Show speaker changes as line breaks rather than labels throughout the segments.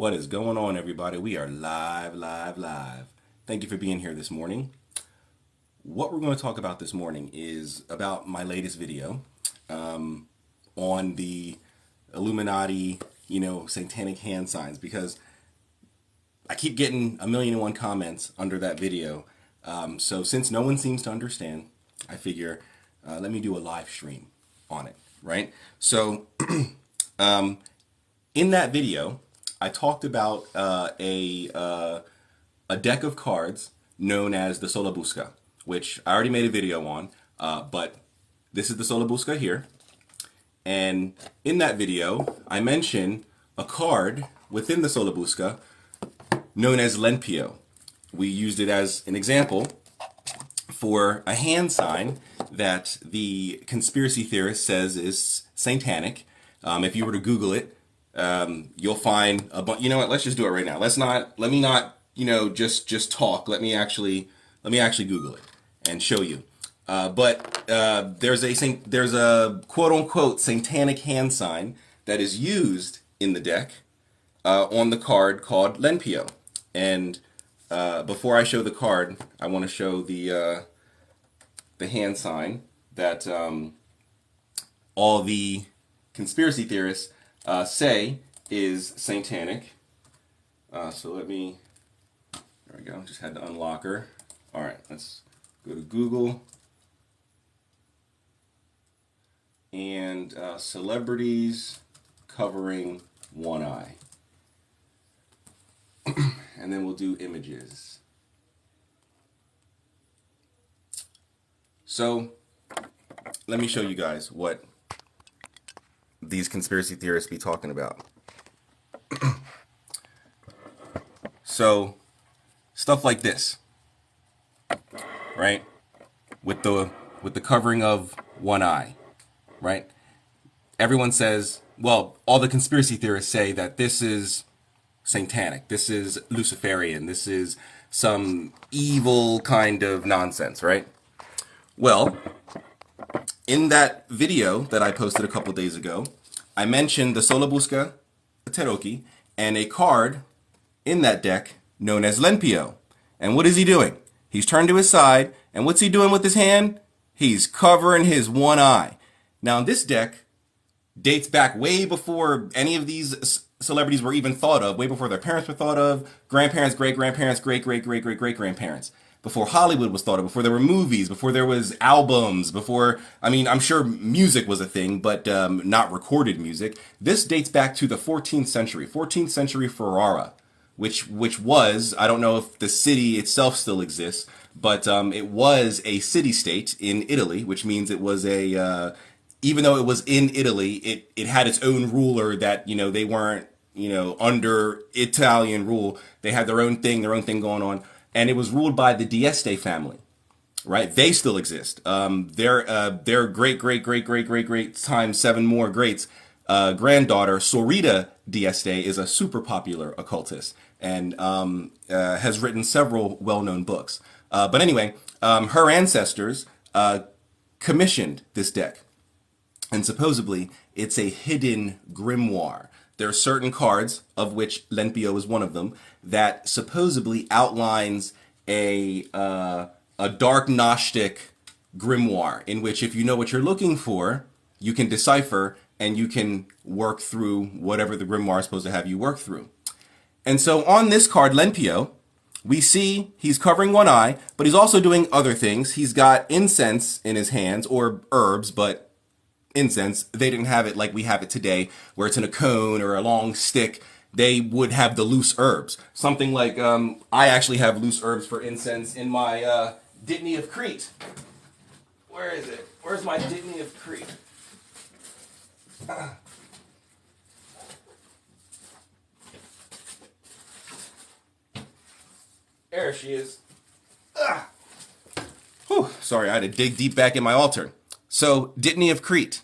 What is going on, everybody? We are live, live, live. Thank you for being here this morning. What we're going to talk about this morning is about my latest video on the Illuminati, satanic hand signs, because I keep getting 1,000,001 comments under that video. So since no one seems to understand, I figure let me do a live stream on it, right? So in that video, I talked about a deck of cards known as the Solabusca, which I already made a video on, but this is the Solabusca here. And in that video, I mentioned a card within the Solabusca known as Lenpio. We used it as an example for a hand sign that the conspiracy theorist says is satanic. If you were to Google it, you'll find a bunch. You know what? Let's just do it right now. Let me not, just talk. Let me actually Google it and show you. But there's a quote unquote satanic hand sign that is used in the deck on the card called Lenpio. And before I show the card, I want to show the hand sign that all the conspiracy theorists say is satanic. So there we go. Just had to unlock her. All right, let's go to Google and celebrities covering one eye. And then we'll do images. So let me show you guys what these conspiracy theorists be talking about. So stuff like this, right? With the covering of one eye, right? Everyone says, well, all the conspiracy theorists say that this is satanic. This is Luciferian. This is some evil kind of nonsense, right? Well, in that video that I posted a couple days ago, I mentioned the Solabusca Teroki and a card in that deck known as Lenpio. And what is he doing? He's turned to his side, and what's he doing with his hand? He's covering his one eye. Now, this deck dates back way before any of these celebrities were even thought of, way before their parents were thought of, grandparents, great-grandparents, great-great-great-great-great-grandparents. Before Hollywood was thought of, before there were movies, before there was albums, before, I'm sure music was a thing, but not recorded music. This dates back to the 14th century Ferrara, which was, I don't know if the city itself still exists, but it was a city-state in Italy, which means it was even though it was in Italy, it had its own ruler that, they weren't, under Italian rule. They had their own thing going on. And it was ruled by the Dieste family, right? They still exist. Their great times 7 more greats granddaughter, Sorita Dieste, is a super popular occultist and has written several well-known books. But anyway, her ancestors commissioned this deck. And supposedly, it's a hidden grimoire. There are certain cards, of which Lenpio is one of them, that supposedly outlines a dark Gnostic grimoire, in which if you know what you're looking for, you can decipher and you can work through whatever the grimoire is supposed to have you work through. And so on this card, Lenpio, we see he's covering one eye, but he's also doing other things. He's got incense in his hands, or herbs, but incense. They didn't have it like we have it today, where it's in a cone or a long stick. They would have the loose herbs. Something like, I actually have loose herbs for incense in my Dittany of Crete. Where is it? Where's my Dittany of Crete? There she is. Whew, sorry, I had to dig deep back in my altar. So, Dittany of Crete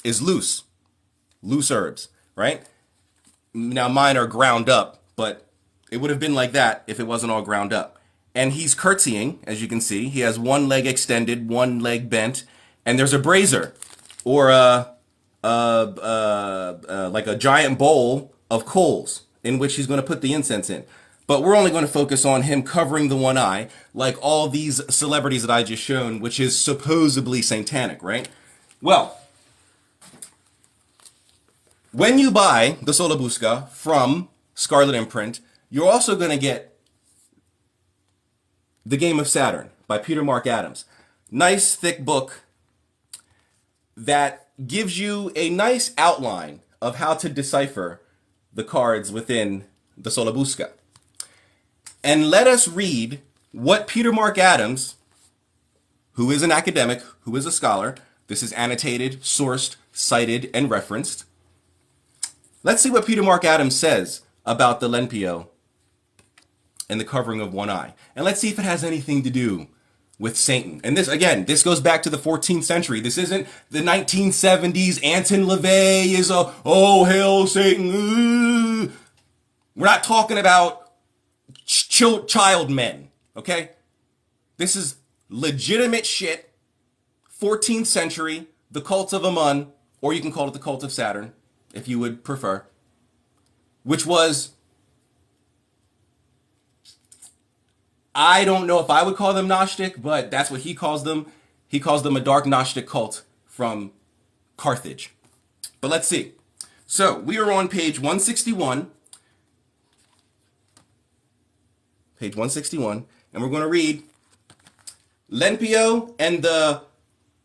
is loose herbs, right? Now, mine are ground up, but it would have been like that if it wasn't all ground up. And he's curtsying, as you can see. He has one leg extended, one leg bent, and there's a brazier, or like a giant bowl of coals in which he's going to put the incense in. But we're only going to focus on him covering the one eye, like all these celebrities that I just shown, which is supposedly satanic, right? Well, when you buy the Solabusca from Scarlet Imprint, you're also going to get The Game of Saturn by Peter Mark Adams. Nice, thick book that gives you a nice outline of how to decipher the cards within the Solabusca. And let us read what Peter Mark Adams, who is an academic, who is a scholar, this is annotated, sourced, cited, and referenced. Let's see what Peter Mark Adams says about the Lenpio and the covering of one eye. And let's see if it has anything to do with Satan. And this, again, this goes back to the 14th century. This isn't the 1970s. Anton LaVey is a, oh, hail Satan. We're not talking about child men, okay? This is legitimate shit. 14th century, the cult of Amun, or you can call it the cult of Saturn, if you would prefer, which was, I don't know if I would call them Gnostic, but that's what he calls them. He calls them a dark Gnostic cult from Carthage. But let's see. So we are on page 161. Page 161. And we're going to read Lenpio and the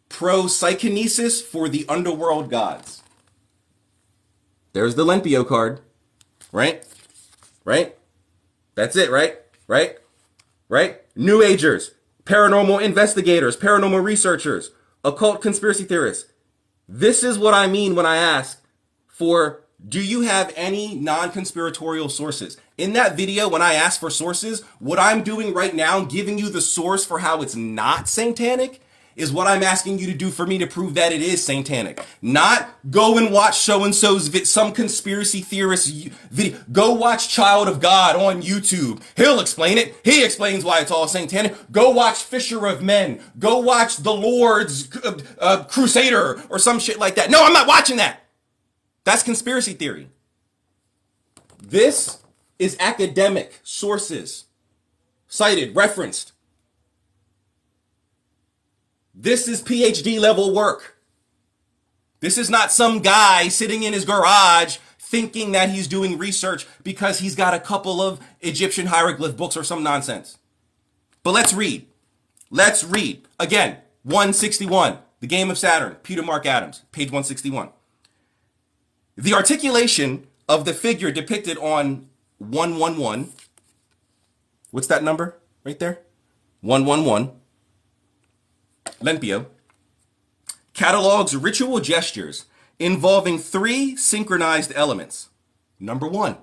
Pro-Psychonesis for the Underworld Gods. There's the Lenpio card. Right? Right? That's it, right? Right? Right? New Agers, paranormal investigators, paranormal researchers, occult conspiracy theorists. This is what I mean when I ask for, do you have any non-conspiratorial sources? In that video, when I ask for sources, what I'm doing right now, giving you the source for how it's not satanic, is what I'm asking you to do for me to prove that it is satanic. Not go and watch so-and-so's some conspiracy theorist video. Go watch Child of God on YouTube. He'll explain it. He explains why it's all satanic. Go watch Fisher of Men. Go watch The Lord's Crusader or some shit like that. No, I'm not watching that. That's conspiracy theory. This is academic sources. Cited, referenced. This is PhD level work. This is not some guy sitting in his garage thinking that he's doing research because he's got a couple of Egyptian hieroglyph books or some nonsense. But let's read. Let's read. Again, 161, The Game of Saturn, Peter Mark Adams, page 161. The articulation of the figure depicted on 111. What's that number right there? 111. Lenpio catalogs ritual gestures involving three synchronized elements. Number one,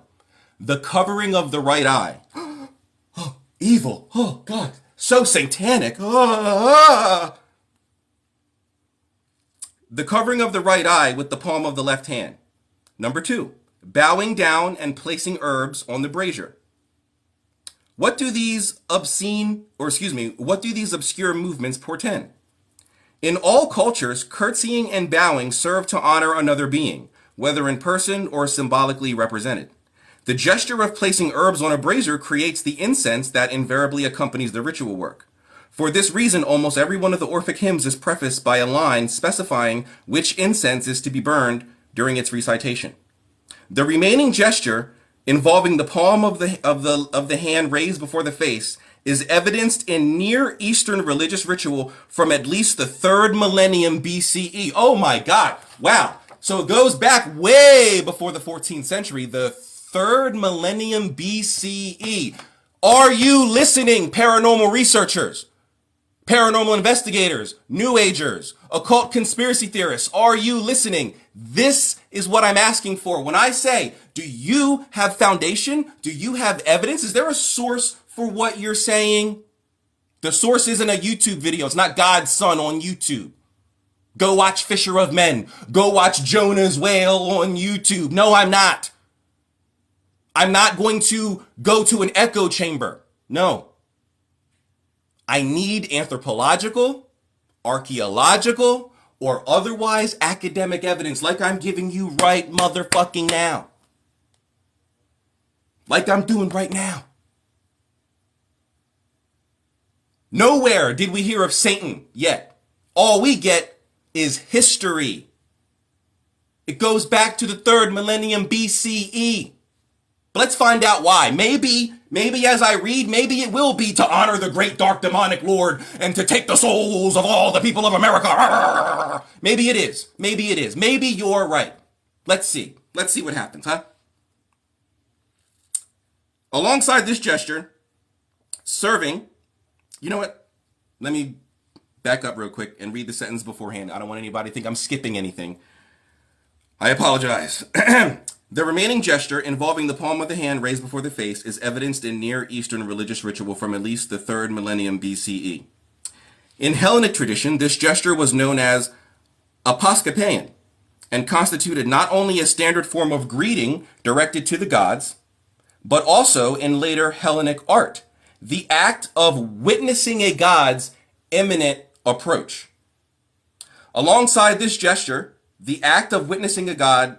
the covering of the right eye. Oh, evil. Oh, God. So satanic. The covering of the right eye with the palm of the left hand. Number two, bowing down and placing herbs on the brazier. What do these obscure movements portend? In all cultures, curtsying and bowing serve to honor another being, whether in person or symbolically represented. The gesture of placing herbs on a brazier creates the incense that invariably accompanies the ritual work. For this reason, almost every one of the Orphic hymns is prefaced by a line specifying which incense is to be burned during its recitation. The remaining gesture, involving the palm of the hand raised before the face, is evidenced in Near Eastern religious ritual from at least the 3rd millennium BCE. Oh my God. Wow. So it goes back way before the 14th century, the 3rd millennium BCE. Are you listening, paranormal researchers, paranormal investigators, New Agers, occult conspiracy theorists? Are you listening? This is what I'm asking for. When I say, do you have foundation? Do you have evidence? Is there a source for what you're saying? The source isn't a YouTube video. It's not God's Son on YouTube. Go watch Fisher of Men. Go watch Jonah's Whale on YouTube. No, I'm not. I'm not going to go to an echo chamber. No. I need anthropological, archaeological, or otherwise academic evidence like I'm giving you right motherfucking now. like I'm doing right now. Nowhere did we hear of Satan yet. All we get is history. It goes back to the 3rd millennium BCE. But let's find out why. Maybe as I read, maybe it will be to honor the great dark demonic lord and to take the souls of all the people of America. Maybe it is. Maybe it is. Maybe you're right. Let's see. Let's see what happens, huh? Alongside this gesture, serving, you know what? Let me back up real quick and read the sentence beforehand. I don't want anybody to think I'm skipping anything. I apologize. The remaining gesture involving the palm of the hand raised before the face is evidenced in Near Eastern religious ritual from at least the 3rd millennium BCE. In Hellenic tradition, this gesture was known as aposkopeion and constituted not only a standard form of greeting directed to the gods, but also in later Hellenic art, the act of witnessing a god's imminent approach. Alongside this gesture, the act of witnessing a god,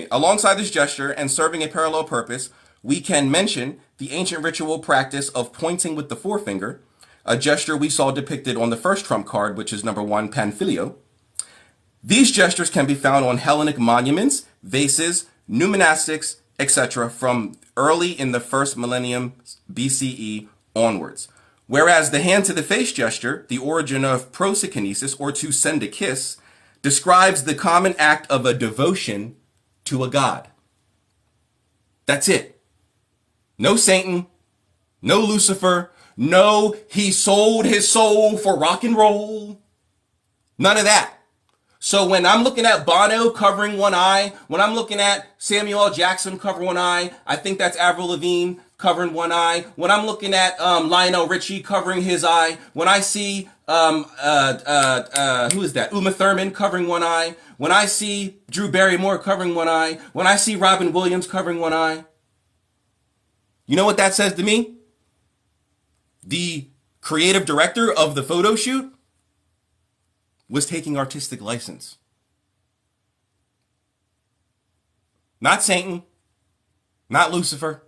alongside this gesture and serving a parallel purpose, we can mention the ancient ritual practice of pointing with the forefinger, a gesture we saw depicted on the first trump card, which is number 1, Panfilio. These gestures can be found on Hellenic monuments, vases, numismatics, etc. from early in the 1st millennium BCE onwards. Whereas the hand to the face gesture, the origin of prosokinesis, or to send a kiss, describes the common act of a devotion to a god. That's it. No Satan, no Lucifer, no he sold his soul for rock and roll. None of that. So when I'm looking at Bono covering one eye, when I'm looking at Samuel L. Jackson covering one eye, I think that's Avril Lavigne covering one eye. When I'm looking at Lionel Richie covering his eye, when I see who is that? Uma Thurman covering one eye. When I see Drew Barrymore covering one eye. When I see Robin Williams covering one eye. You know what that says to me? The creative director of the photo shoot was taking artistic license. Not Satan, not Lucifer,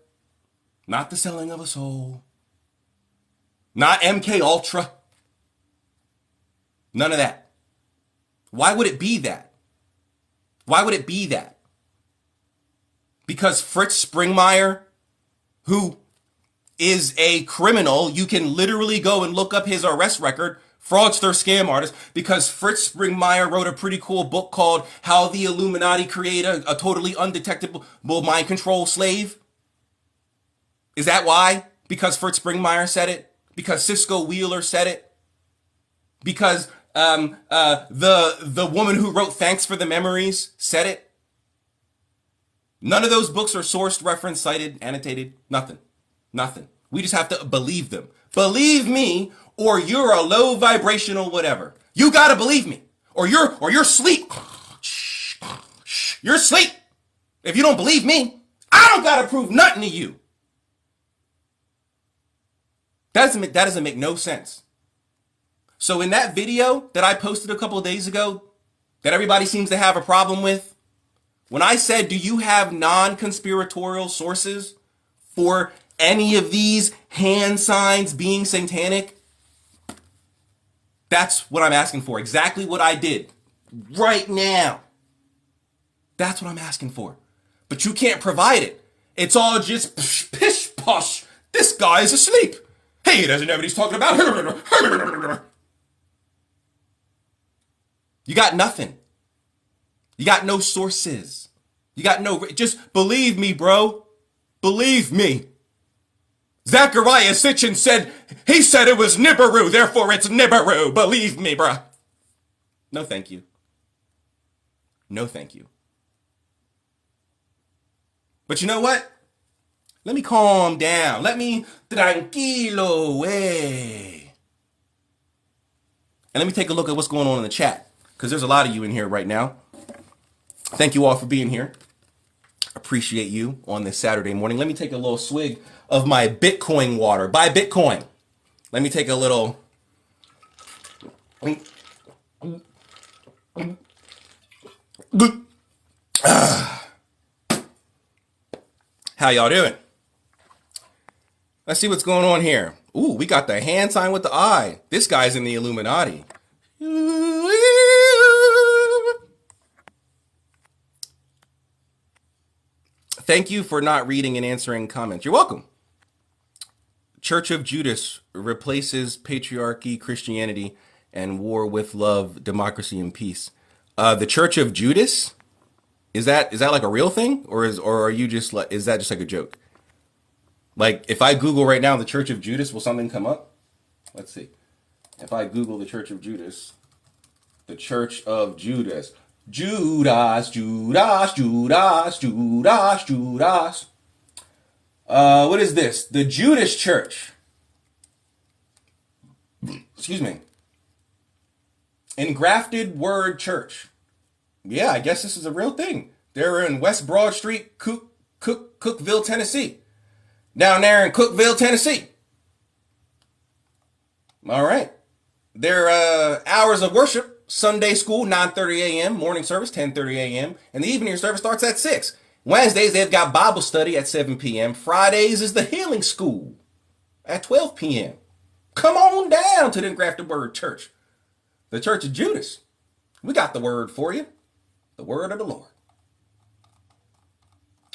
not the selling of a soul, not MK Ultra. None of that. Why would it be that? Why would it be that? Because Fritz Springmeier, who is a criminal, you can literally go and look up his arrest record, fraudster, scam artist, because Fritz Springmeier wrote a pretty cool book called How the Illuminati Created a Totally Undetectable Mind Control Slave. Is that why? Because Fritz Springmeier said it? Because Cisco Wheeler said it? Because the woman who wrote Thanks for the Memories said it? None of those books are sourced, referenced, cited, annotated. Nothing. Nothing. We just have to believe them. Believe me, or you're a low vibrational whatever. You gotta believe me, or you're asleep. You're asleep. If you don't believe me, I don't gotta prove nothing to you. That doesn't make no sense. So in that video that I posted a couple of days ago, that everybody seems to have a problem with, when I said, do you have non-conspiratorial sources for any of these hand signs being satanic? That's what I'm asking for. Exactly what I did right now. That's what I'm asking for. But you can't provide it. It's all just pish posh. This guy is asleep. He doesn't know what he's talking about. You got nothing. You got no sources. You got no... Just believe me, bro. Believe me. Zachariah Sitchin said, he said it was Nibiru, therefore it's Nibiru. Believe me, bruh. No, thank you. No, thank you. But you know what? Let me calm down. Let me tranquilo, way. And let me take a look at what's going on in the chat, because there's a lot of you in here right now. Thank you all for being here. Appreciate you on this Saturday morning. Let me take a little swig of my Bitcoin water. Buy Bitcoin. Let me take a little... How y'all doing? Let's see what's going on here. Ooh, we got the hand sign with the eye. This guy's in the Illuminati. Thank you for not reading and answering comments. You're welcome. Church of Judas replaces patriarchy, Christianity, and war with love, democracy, and peace. The Church of Judas, is that like a real thing, or are you just like, is that just like a joke? Like, if I Google right now the Church of Judas, will something come up? Let's see. If I Google the Church of Judas, the Church of Judas, Judas, Judas, Judas, Judas, Judas. What is this? The Judas Church. Excuse me. Engrafted Word Church. Yeah, I guess this is a real thing. They're in West Broad Street, Cookville, Tennessee. Down there in Cookville, Tennessee. All right. Their hours of worship: Sunday school, 9:30 a.m., morning service, 10:30 a.m., and the evening service starts at 6. Wednesdays, they've got Bible study at 7 p.m. Fridays is the healing school at 12 p.m. Come on down to the Engrafted Word Church. The Church of Judas. We got the word for you. The word of the Lord.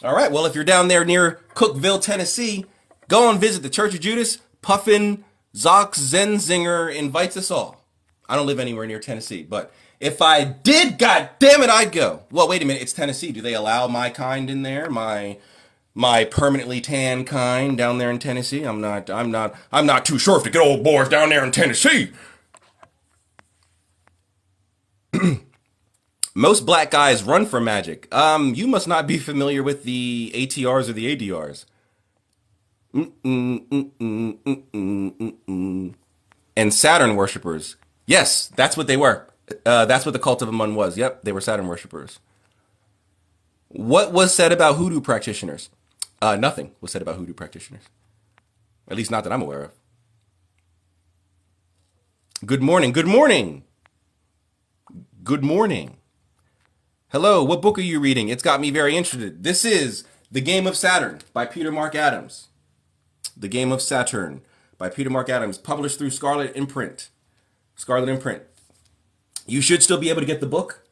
All right, well, if you're down there near Cookville, Tennessee, go and visit the Church of Judas. Puffin Zox Zenzinger invites us all. I don't live anywhere near Tennessee, but if I did, god damn it, I'd go. Well, wait a minute, it's Tennessee. Do they allow my kind in there? My permanently tan kind down there in Tennessee? I'm not too sure if the good old boys down there in Tennessee. Most black guys run from magic. You must not be familiar with the ATRs or the ADRs. And Saturn worshippers. Yes, that's what they were. That's what the Cult of Amun was. Yep, they were Saturn worshippers. What was said about hoodoo practitioners? Nothing was said about hoodoo practitioners. At least not that I'm aware of. Good morning. Good morning. Good morning. Hello, what book are you reading? It's got me very interested. This is The Game of Saturn by Peter Mark Adams. The Game of Saturn by Peter Mark Adams, published through Scarlet Imprint. Scarlet Imprint. You should still be able to get the book.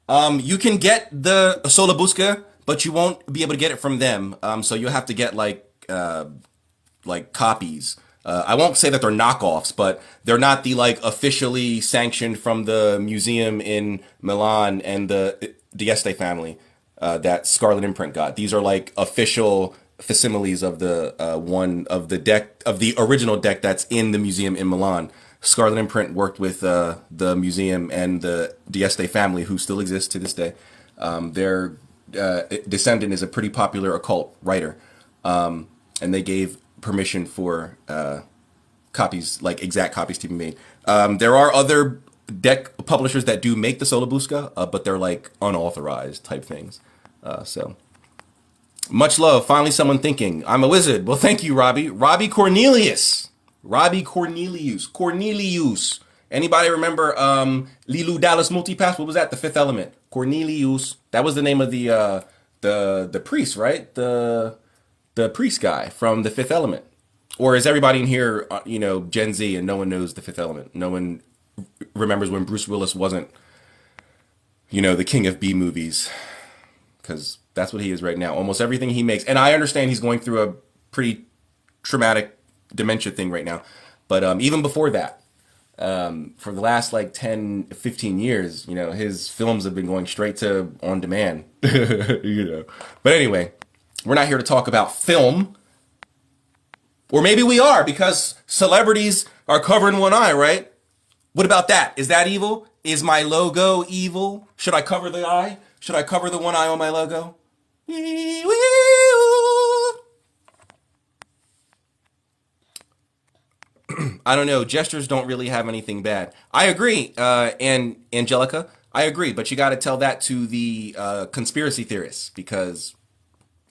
You can get the Sola Busca, but you won't be able to get it from them. So you'll have to get like copies. I won't say that they're knockoffs, but they're not the like officially sanctioned from the museum in Milan and the Dieste family that Scarlet Imprint got. These are like official facsimiles of the the original deck that's in the museum in Milan. Scarlet Imprint worked with the museum and the Dieste family, who still exists to this day. Their descendant is a pretty popular occult writer, and they gave permission for copies, like exact copies, to be made. There are other deck publishers that do make the Sola Busca, but they're like unauthorized type things. So much love. Finally, someone thinking. I'm a wizard. Well, thank you, Robbie. Robbie Cornelius. Robbie Cornelius. Cornelius. Anybody remember Lilu Dallas Multipass? What was that? The Fifth Element. Cornelius. That was the name of the priest, right? The priest guy from The Fifth Element. Or is everybody in here, Gen Z, and no one knows The Fifth Element? No one remembers when Bruce Willis wasn't, the king of B movies. Because that's what he is right now. Almost everything he makes. And I understand he's going through a pretty traumatic dementia thing right now. But even before that, for the last 10, 15 years, his films have been going straight to on demand. But anyway, we're not here to talk about film. Or maybe we are, because celebrities are covering one eye, right? What about that? Is that evil? Is my logo evil? Should I cover the eye? Should I cover the one eye on my logo? I don't know. Gestures don't really have anything bad. I agree, and Angelica, I agree. But you got to tell that to the conspiracy theorists, because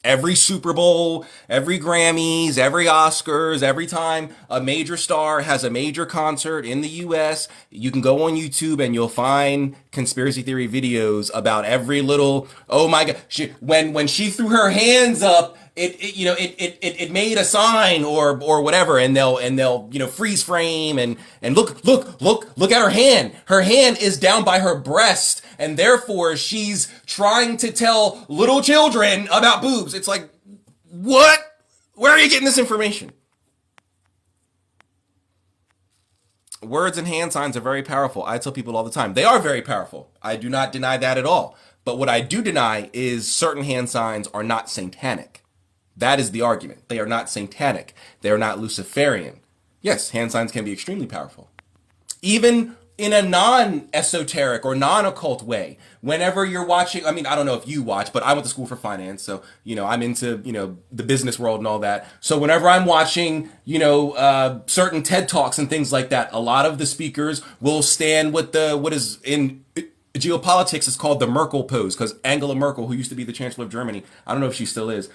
every Super Bowl, every Grammys, every Oscars, every time a major star has a major concert in the US, you can go on YouTube and you'll find conspiracy theory videos about every little, oh my God, when she threw her hands up, it made a sign or whatever, and they'll freeze frame and look at her hand. Her hand is down by her breast, and therefore she's trying to tell little children about boobs. It's like, what? Where are you getting this information? Words and hand signs are very powerful. I tell people all the time, they are very powerful. I do not deny that at all. But what I do deny is certain hand signs are not satanic. That is the argument. They are not satanic. They are not Luciferian. Yes, hand signs can be extremely powerful. Even in a non-esoteric or non-occult way, whenever you're watching, I mean, I don't know if you watch, but I went to school for finance, so, I'm into, the business world and all that. So whenever I'm watching, certain TED Talks and things like that, a lot of the speakers will stand with what is in geopolitics is called the Merkel pose, because Angela Merkel, who used to be the Chancellor of Germany, I don't know if she still is,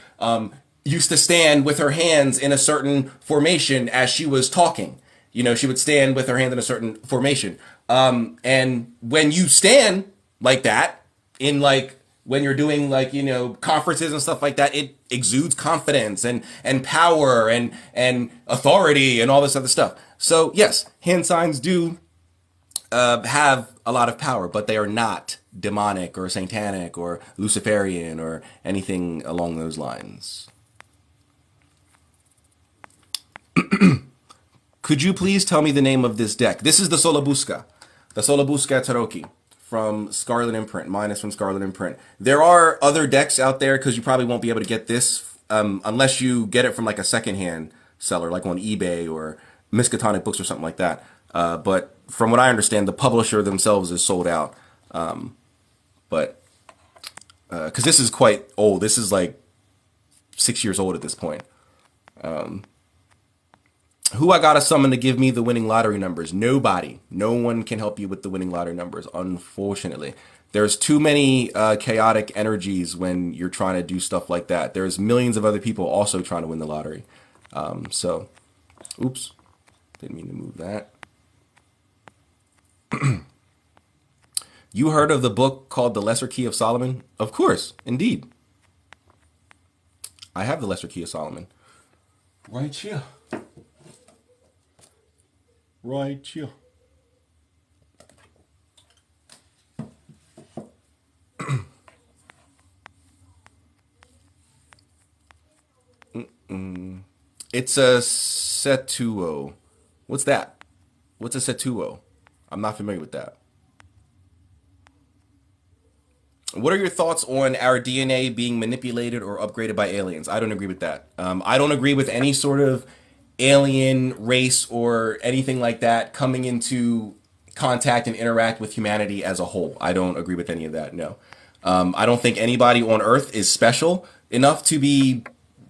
used to stand with her hands in a certain formation as she was talking. She would stand with her hand in a certain formation. And when you stand like that, when you're doing conferences and stuff like that, it exudes confidence and power and authority and all this other stuff. So yes, hand signs do have a lot of power, but they are not demonic or satanic or Luciferian or anything along those lines. Could you please tell me the name of this deck? This is the Solabusca. The Solabusca Taroki from Scarlet Imprint. Mine is from Scarlet Imprint. There are other decks out there, because you probably won't be able to get this unless you get it from like a secondhand seller, like on eBay or Miskatonic Books or something like that. But from what I understand, the publisher themselves is sold out. But because this is quite old. This is like 6 years old at this point. Who I gotta summon to give me the winning lottery numbers? Nobody. No one can help you with the winning lottery numbers, unfortunately. There's too many chaotic energies when you're trying to do stuff like that. There's millions of other people also trying to win the lottery. Oops. Didn't mean to move that. You heard of the book called The Lesser Key of Solomon? Of course, indeed. I have The Lesser Key of Solomon. Right here. Right here. It's a Setuo. What's that? What's a Setuo? I'm not familiar with that. What are your thoughts on our DNA being manipulated or upgraded by aliens? I don't agree with that. I don't agree with any sort of alien race or anything like that coming into contact and interact with humanity as a whole. I don't agree with any of that, no. I don't think anybody on Earth is special enough to be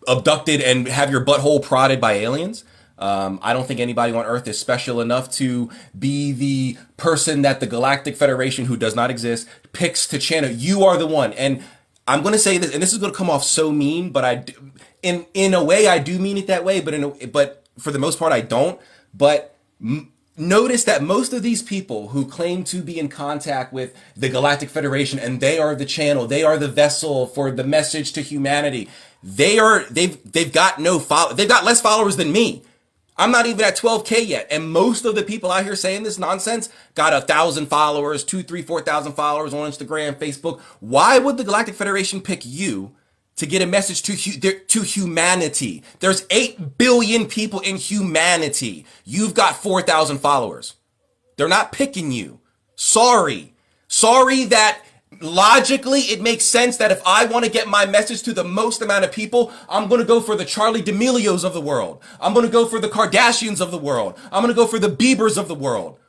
abducted and have your butthole prodded by aliens. I don't think anybody on Earth is special enough to be the person that the Galactic Federation, who does not exist, picks to channel. You are the one. And I'm going to say this, and this is going to come off so mean, but in a way, I do mean it that way, but for the most part, I don't. But notice that most of these people who claim to be in contact with the Galactic Federation, and they are the channel, they are the vessel for the message to humanity, they've got they've got less followers than me. I'm not even at 12K yet. And most of the people out here saying this nonsense got 1,000 followers, 2, 3, 4,000 followers on Instagram, Facebook. Why would the Galactic Federation pick you to get a message to humanity? There's 8 billion people in humanity. You've got 4,000 followers. They're not picking you. Sorry that logically it makes sense that if I want to get my message to the most amount of people, I'm going to go for the Charlie D'Amelios of the world. I'm going to go for the Kardashians of the world. I'm going to go for the Biebers of the world.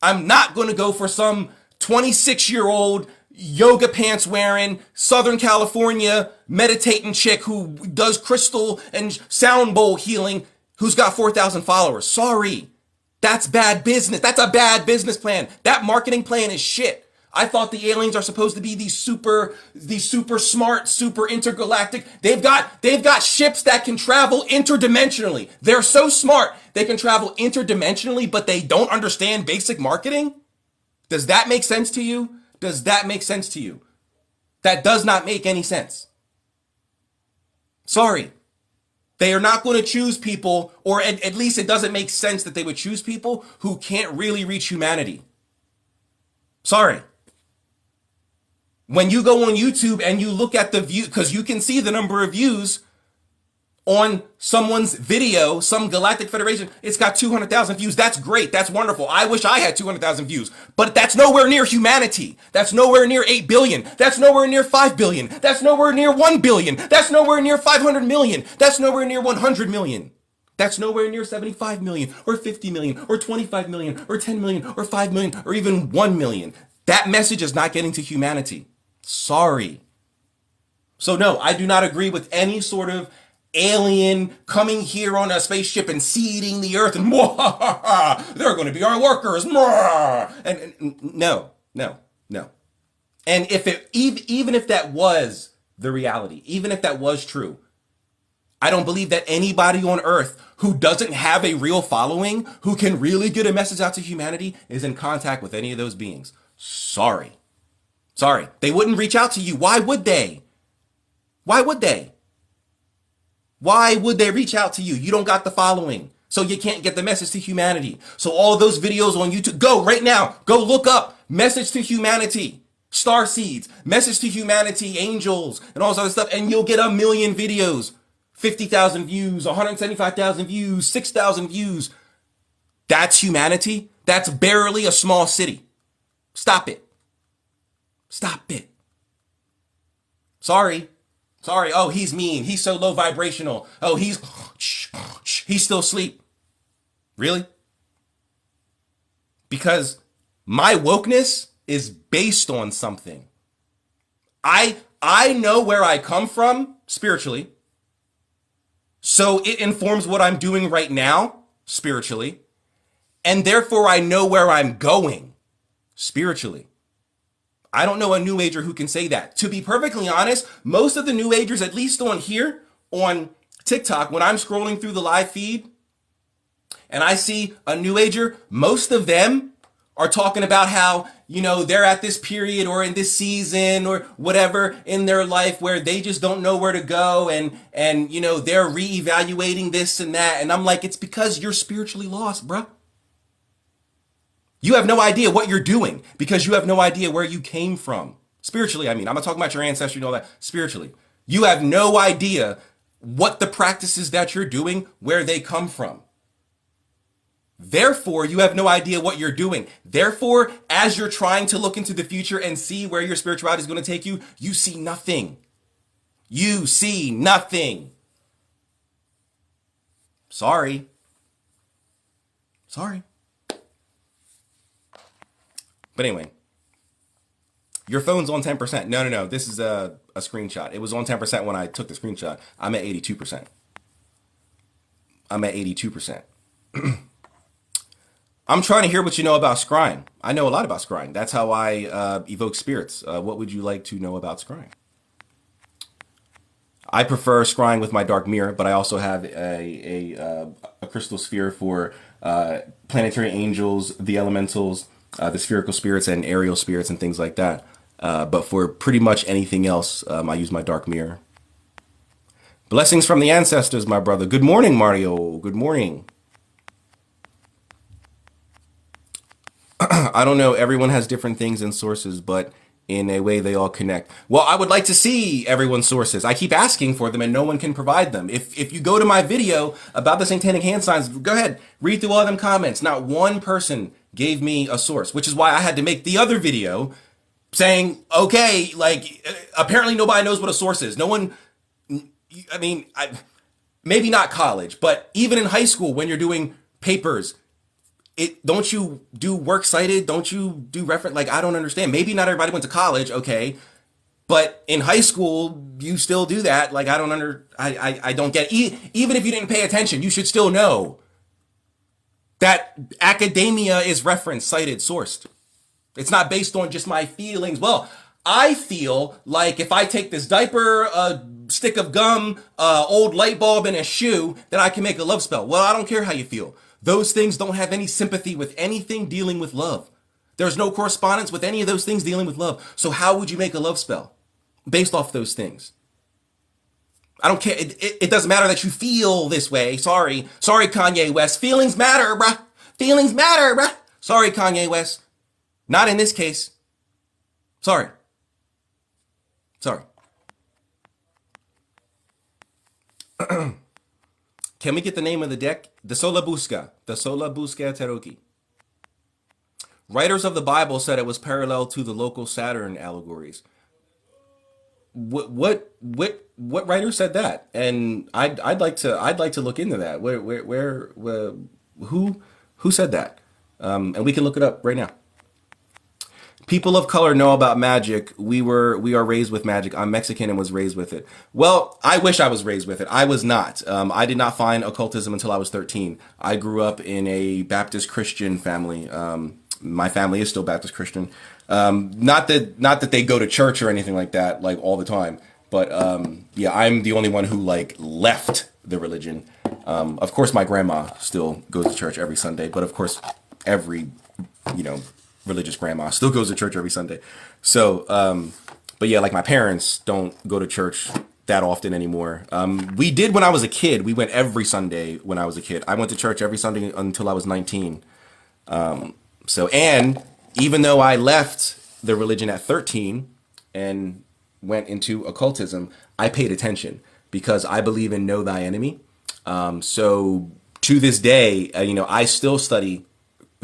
I'm not going to go for some 26-year-old yoga pants wearing Southern California meditating chick who does crystal and sound bowl healing who's got 4,000 followers. Sorry. That's bad business. That's a bad business plan. That marketing plan is shit. I thought the aliens are supposed to be these super smart, super intergalactic. They've got ships that can travel interdimensionally. They're so smart. They can travel interdimensionally, but they don't understand basic marketing? Does that make sense to you? Does that make sense to you? That does not make any sense. Sorry. They are not going to choose people, or at least it doesn't make sense that they would choose people who can't really reach humanity. Sorry. When you go on YouTube and you look at the view, because you can see the number of views on someone's video, some Galactic Federation, it's got 200,000 views. That's great. That's wonderful. I wish I had 200,000 views. But that's nowhere near humanity. That's nowhere near 8 billion. That's nowhere near 5 billion. That's nowhere near 1 billion. That's nowhere near 500 million. That's nowhere near 100 million. That's nowhere near 75 million or 50 million or 25 million or 10 million or 5 million or even 1 million. That message is not getting to humanity. Sorry. So no, I do not agree with any sort of alien coming here on a spaceship and seeding the earth and they're going to be our workers. And no. And if it even if that was the reality, even if that was true, I don't believe that anybody on earth who doesn't have a real following, who can really get a message out to humanity, is in contact with any of those beings. Sorry. They wouldn't reach out to you. Why would they? Why would they reach out to you? You don't got the following, so you can't get the message to humanity. So all those videos on YouTube, go right now, go look up message to humanity, star seeds, message to humanity, angels, and all this other stuff, and you'll get a million videos, 50,000 views, 175,000 views, 6,000 views. That's humanity. That's barely a small city. Stop it. Sorry. Oh, he's mean. He's so low vibrational. Oh, he's still asleep. Really? Because my wokeness is based on something. I know where I come from spiritually. So it informs what I'm doing right now spiritually. And therefore I know where I'm going spiritually. I don't know a New Ager who can say that. To be perfectly honest, most of the New Agers, at least on here, on TikTok, when I'm scrolling through the live feed and I see a New Ager, most of them are talking about how, they're at this period or in this season or whatever in their life where they just don't know where to go and they're reevaluating this and that. And I'm like, it's because you're spiritually lost, bruh. You have no idea what you're doing because you have no idea where you came from. Spiritually, I mean, I'm not talking about your ancestry and all that. Spiritually, you have no idea what the practices that you're doing, where they come from. Therefore, you have no idea what you're doing. Therefore, as you're trying to look into the future and see where your spirituality is going to take you, you see nothing. You see nothing. Sorry. But anyway, your phone's on 10%. No. This is a screenshot. It was on 10% when I took the screenshot. I'm at 82%. I'm trying to hear what you know about scrying. I know a lot about scrying. That's how I evoke spirits. What would you like to know about scrying? I prefer scrying with my dark mirror, but I also have a crystal sphere for planetary angels, the elementals, the spherical spirits, and aerial spirits and things like that. But for pretty much anything else, I use my dark mirror. Blessings from the ancestors, my brother. Good morning, Mario. Good morning. I don't know. Everyone has different things and sources, but in a way they all connect. Well, I would like to see everyone's sources. I keep asking for them and no one can provide them. If you go to my video about the satanic hand signs, go ahead, read through all them comments. Not one person gave me a source, which is why I had to make the other video saying, okay, apparently nobody knows what a source is. No one, maybe not college, but even in high school when you're doing papers, don't you do works cited? Don't you do reference? I don't understand. Maybe not everybody went to college, okay, but in high school you still do that. I don't get it. Even if you didn't pay attention, you should still know that academia is referenced, cited, sourced. It's not based on just my feelings. Well, I feel like if I take this diaper, a stick of gum, old light bulb, and a shoe, then I can make a love spell. Well, I don't care how you feel. Those things don't have any sympathy with anything dealing with love. There's no correspondence with any of those things dealing with love. So how would you make a love spell based off those things? I don't care. It doesn't matter that you feel this way. Sorry. Sorry, Kanye West. Feelings matter, bruh. Feelings matter, bruh. Sorry, Kanye West. Not in this case. Sorry. Sorry. Can we get the name of the deck? The Sola Busca. The Sola Busca Teroki. Writers of the Bible said it was parallel to the local Saturn allegories. What writer said that? And I'd like to look into that. Where who said that? And we can look it up right now. People of color know about magic. We are raised with magic. I'm Mexican and was raised with it. Well, I wish I was raised with it. I was not. I did not find occultism until I was 13. I grew up in a Baptist Christian family. My family is still Baptist Christian. Not that they go to church or anything like that, like all the time. But yeah, I'm the only one who like left the religion. Of course, my grandma still goes to church every Sunday, but of course, every you know religious grandma still goes to church every Sunday. So, but yeah, like my parents don't go to church that often anymore. We did when I was a kid. We went every Sunday when I was a kid. I went to church every Sunday until I was 19. So, and even though I left the religion at 13 and went into occultism, I paid attention because I believe in know thy enemy. So to this day, I still study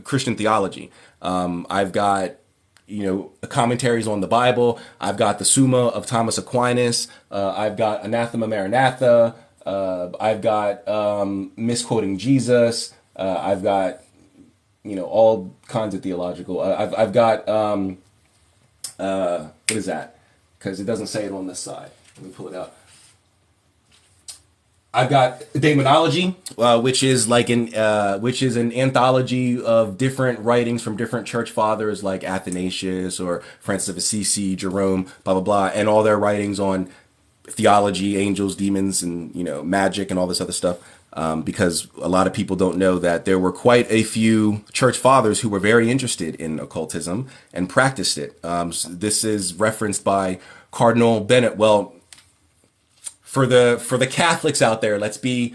Christian theology. I've got, commentaries on the Bible. I've got the Summa of Thomas Aquinas. I've got Anathema Maranatha. I've got misquoting Jesus. I've got, all kinds of theological. I've got, what is that? Because it doesn't say it on this side. Let me pull it out. I've got Daemonology, which is an anthology of different writings from different church fathers like Athanasius or Francis of Assisi, Jerome, blah blah blah, and all their writings on theology, angels, demons, and magic and all this other stuff. Because a lot of people don't know that there were quite a few church fathers who were very interested in occultism and practiced it. So this is referenced by Cardinal Bennett. Well, for the Catholics out there, let's be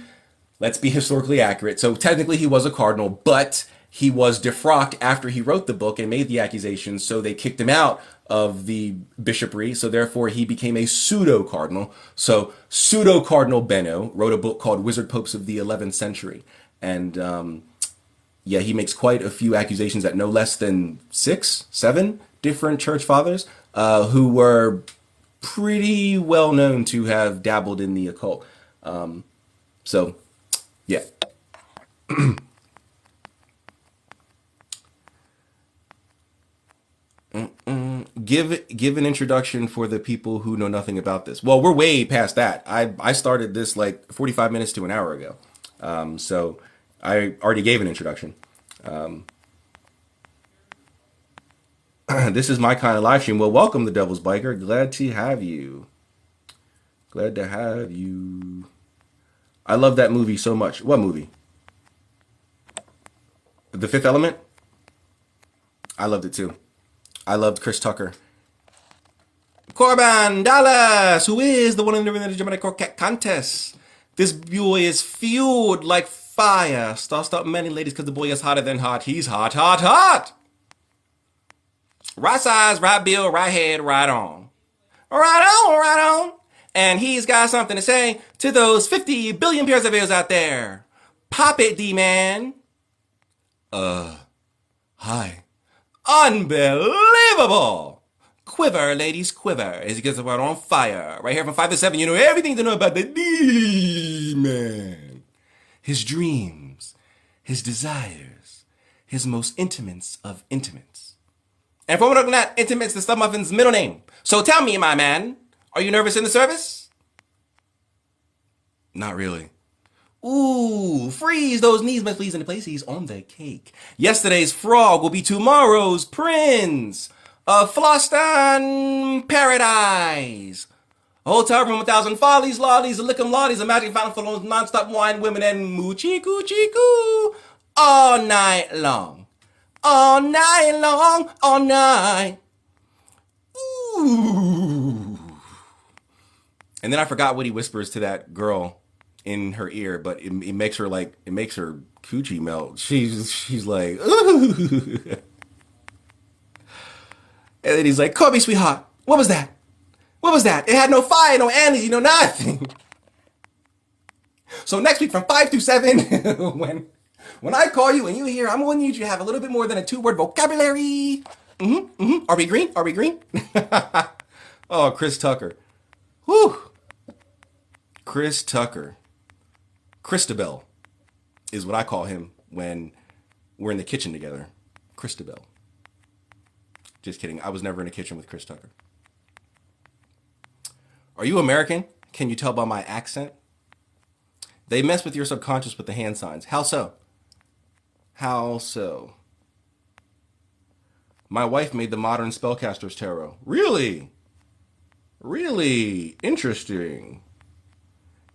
historically accurate. So technically he was a cardinal, but he was defrocked after he wrote the book and made the accusations, so they kicked him out of the bishopry. So therefore he became a pseudo cardinal. So pseudo Cardinal Benno wrote a book called Wizard Popes of the 11th Century. And yeah, he makes quite a few accusations at no less than 6, 7 different church fathers who were pretty well known to have dabbled in the occult. So, yeah. Give an introduction for the people who know nothing about this. Well, we're way past that. I started this like 45 minutes to an hour ago. So I already gave an introduction. This is my kind of live stream. Well, welcome, the Devil's Biker. Glad to have you. Glad to have you. I love that movie so much. What movie? The Fifth Element? I loved it too. I loved Chris Tucker. Corbin Dallas, who is the one in the Germanic Croquette contest. This boy is fueled like fire. Starts up many ladies because the boy is hotter than hot. He's hot, hot, hot. Right size, right bill, right head, right on. Right on, right on. And he's got something to say to those 50 billion pairs of ears out there. Pop it, D-Man. Hi. Unbelievable. Quiver, ladies, quiver. As he gets right on fire. Right here from 5 to 7, you know everything to know about the D-Man. His dreams, his desires, his most intimates of intimates. And for looking at intimates, the Stub Muffin's middle name. So tell me, my man, are you nervous in the service? Not really. Ooh, freeze those knees, must please in the place. He's on the cake. Yesterday's frog will be tomorrow's prince of Floston Paradise. A hotel room, 1,000 follies, lollies, a lick'em lollies, a magic fountain full of non-stop wine, women, and moochie coo chee coo all night long. All night long, all night. Ooh. And then I forgot what he whispers to that girl in her ear, but it makes her like it makes her coochie melt. She's like, ooh. And then he's like, call me sweetheart. What was that? What was that? It had no fire, no energy, no nothing. So next week from 5 to 7, when I call you and you hear, I'm going to need you to have a little bit more than a 2-word vocabulary. Are we green? Are we green? Oh, Chris Tucker. Whew. Chris Tucker. Christabel is what I call him when we're in the kitchen together. Christabel. Just kidding. I was never in a kitchen with Chris Tucker. Are you American? Can you tell by my accent? They mess with your subconscious with the hand signs. How so? How so? My wife made the modern spellcaster's tarot. Really? Really interesting.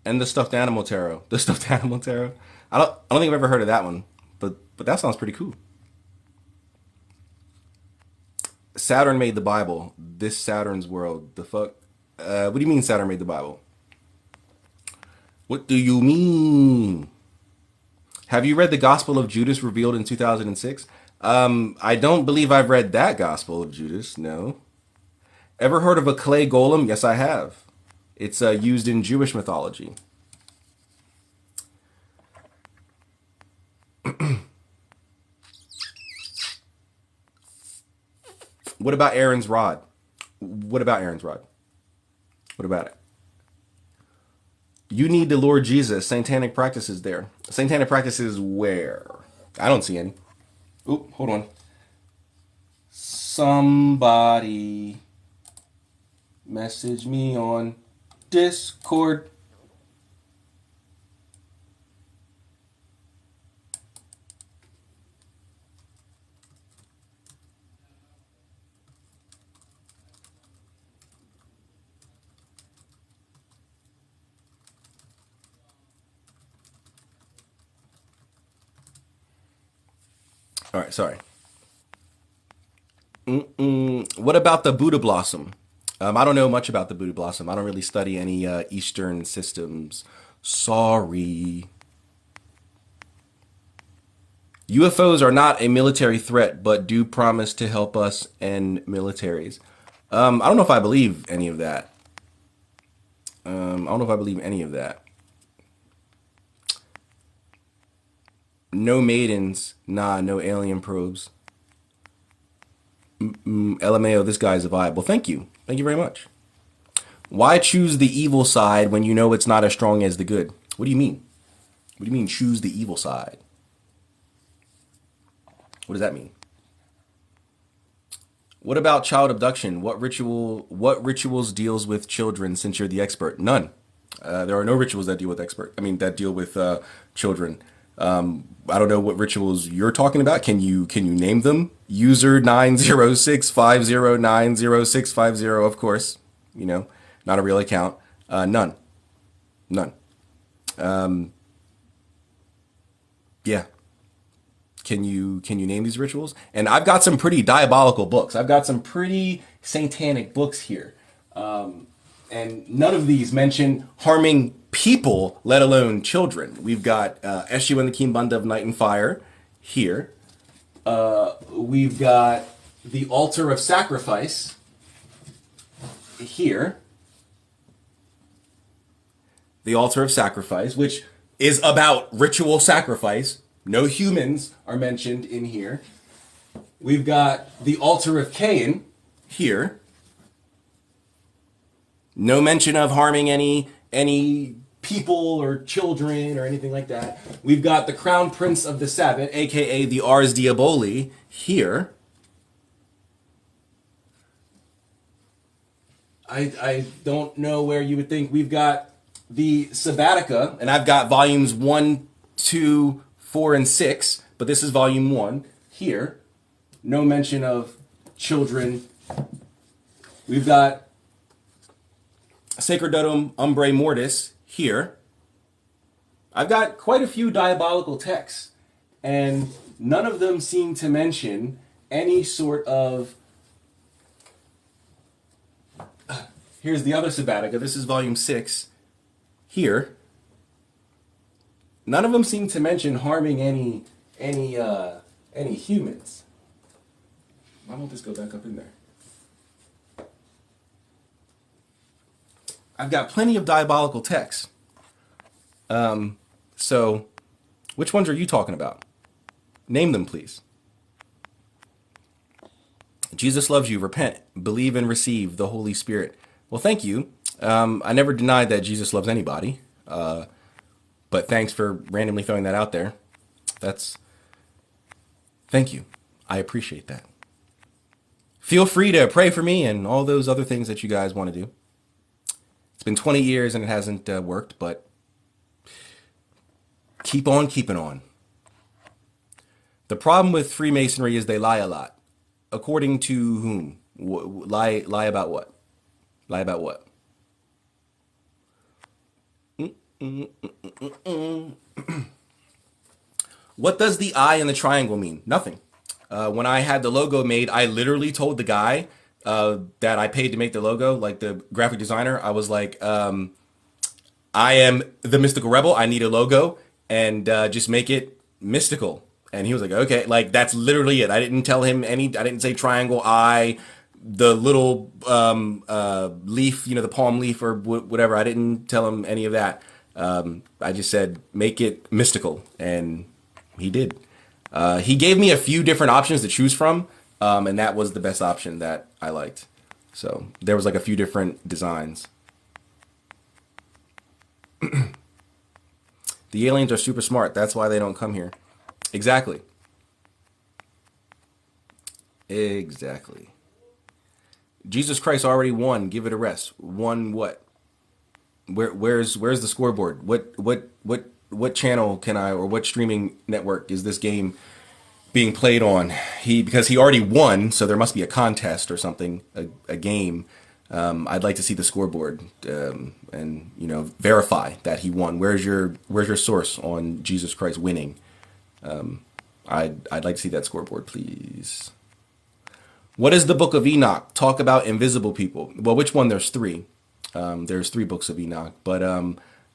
And the stuffed animal tarot. The stuffed animal tarot. I don't think I've ever heard of that one, but that sounds pretty cool. Saturn made the Bible. This Saturn's world. The fuck? What do you mean Saturn made the Bible? What do you mean? Have you read the Gospel of Judas revealed in 2006? I don't believe I've read that Gospel of Judas. No. Ever heard of a clay golem? Yes, I have. It's used in Jewish mythology. What about Aaron's rod? What about Aaron's rod? What about it? You need the Lord Jesus. Satanic practices there. Satanic practices where? I don't see any. Oop, hold on. Somebody message me on Discord. All right, sorry. What about the Buddha blossom? I don't know much about the Buddha blossom. I don't really study any Eastern systems. Sorry. UFOs are not a military threat, but do promise to help us and militaries. I don't know if I believe any of that. I don't know if I believe any of that. No maidens. Nah, no alien probes. LMAO, this guy's a vibe. Well, thank you. Thank you very much. Why choose the evil side when you know it's not as strong as the good? What do you mean? What do you mean choose the evil side? What does that mean? What about child abduction? What rituals deals with children since you're the expert? None. There are no rituals that deal with that deal with children. I don't know what rituals you're talking about. Can you name them? User 90650900650, of course. You know, not a real account. None. Yeah. Can you name these rituals? And I've got some pretty diabolical books. I've got some pretty satanic books here. And none of these mention harming people, let alone children. We've got Eshu and the Kimbanda of Night and Fire here. We've got the Altar of Sacrifice here. The Altar of Sacrifice, which is about ritual sacrifice. No humans are mentioned in here. We've got the Altar of Cain here. No mention of harming any people or children or anything like that. We've got the Crown Prince of the Sabbath, aka the Ars Diaboli, here. I don't know where you would think. We've got the Sabbatica, and I've got volumes 1, 2, 4, and 6, but this is volume 1 here. No mention of children. We've got Sacerdotum Umbrae Mortis here. I've got quite a few diabolical texts, and none of them seem to mention any sort of Here's the other Sabbatica. This is volume 6. Here, none of them seem to mention harming any humans. Why won't this go back up in there? I've got plenty of diabolical texts. So, which ones are you talking about? Name them, please. Jesus loves you. Repent. Believe and receive the Holy Spirit. Well, thank you. I never denied that Jesus loves anybody. But thanks for randomly throwing that out there. Thank you. I appreciate that. Feel free to pray for me and all those other things that you guys want to do. It's been 20 years and it hasn't worked, but keep on keeping on. The problem with Freemasonry is they lie a lot. According to whom? Lie about what? Lie about what? What does the eye and the triangle mean? Nothing. When I had the logo made, I literally told the guy that I paid to make the logo, like the graphic designer, I was like, I am the mystical rebel. I need a logo and just make it mystical. And he was like, okay, like that's literally it. I didn't tell him I didn't say triangle, eye, the little leaf, the palm leaf or whatever. I didn't tell him any of that. I just said, make it mystical. And he did. He gave me a few different options to choose from. And that was the best option that I liked. So there was like a few different designs. The aliens are super smart. That's why they don't come here. Exactly. Exactly. Jesus Christ already won. Give it a rest. Won what? Where's the scoreboard? What channel can I, or what streaming network is this game being played on? Because he already won, so there must be a contest or something, a game. I'd like to see the scoreboard and verify that he won. Where's your source on Jesus Christ winning? I'd like to see that scoreboard, please. What is the Book of Enoch? Talk about invisible people. Well, which one? There's 3. There's 3 books of Enoch, but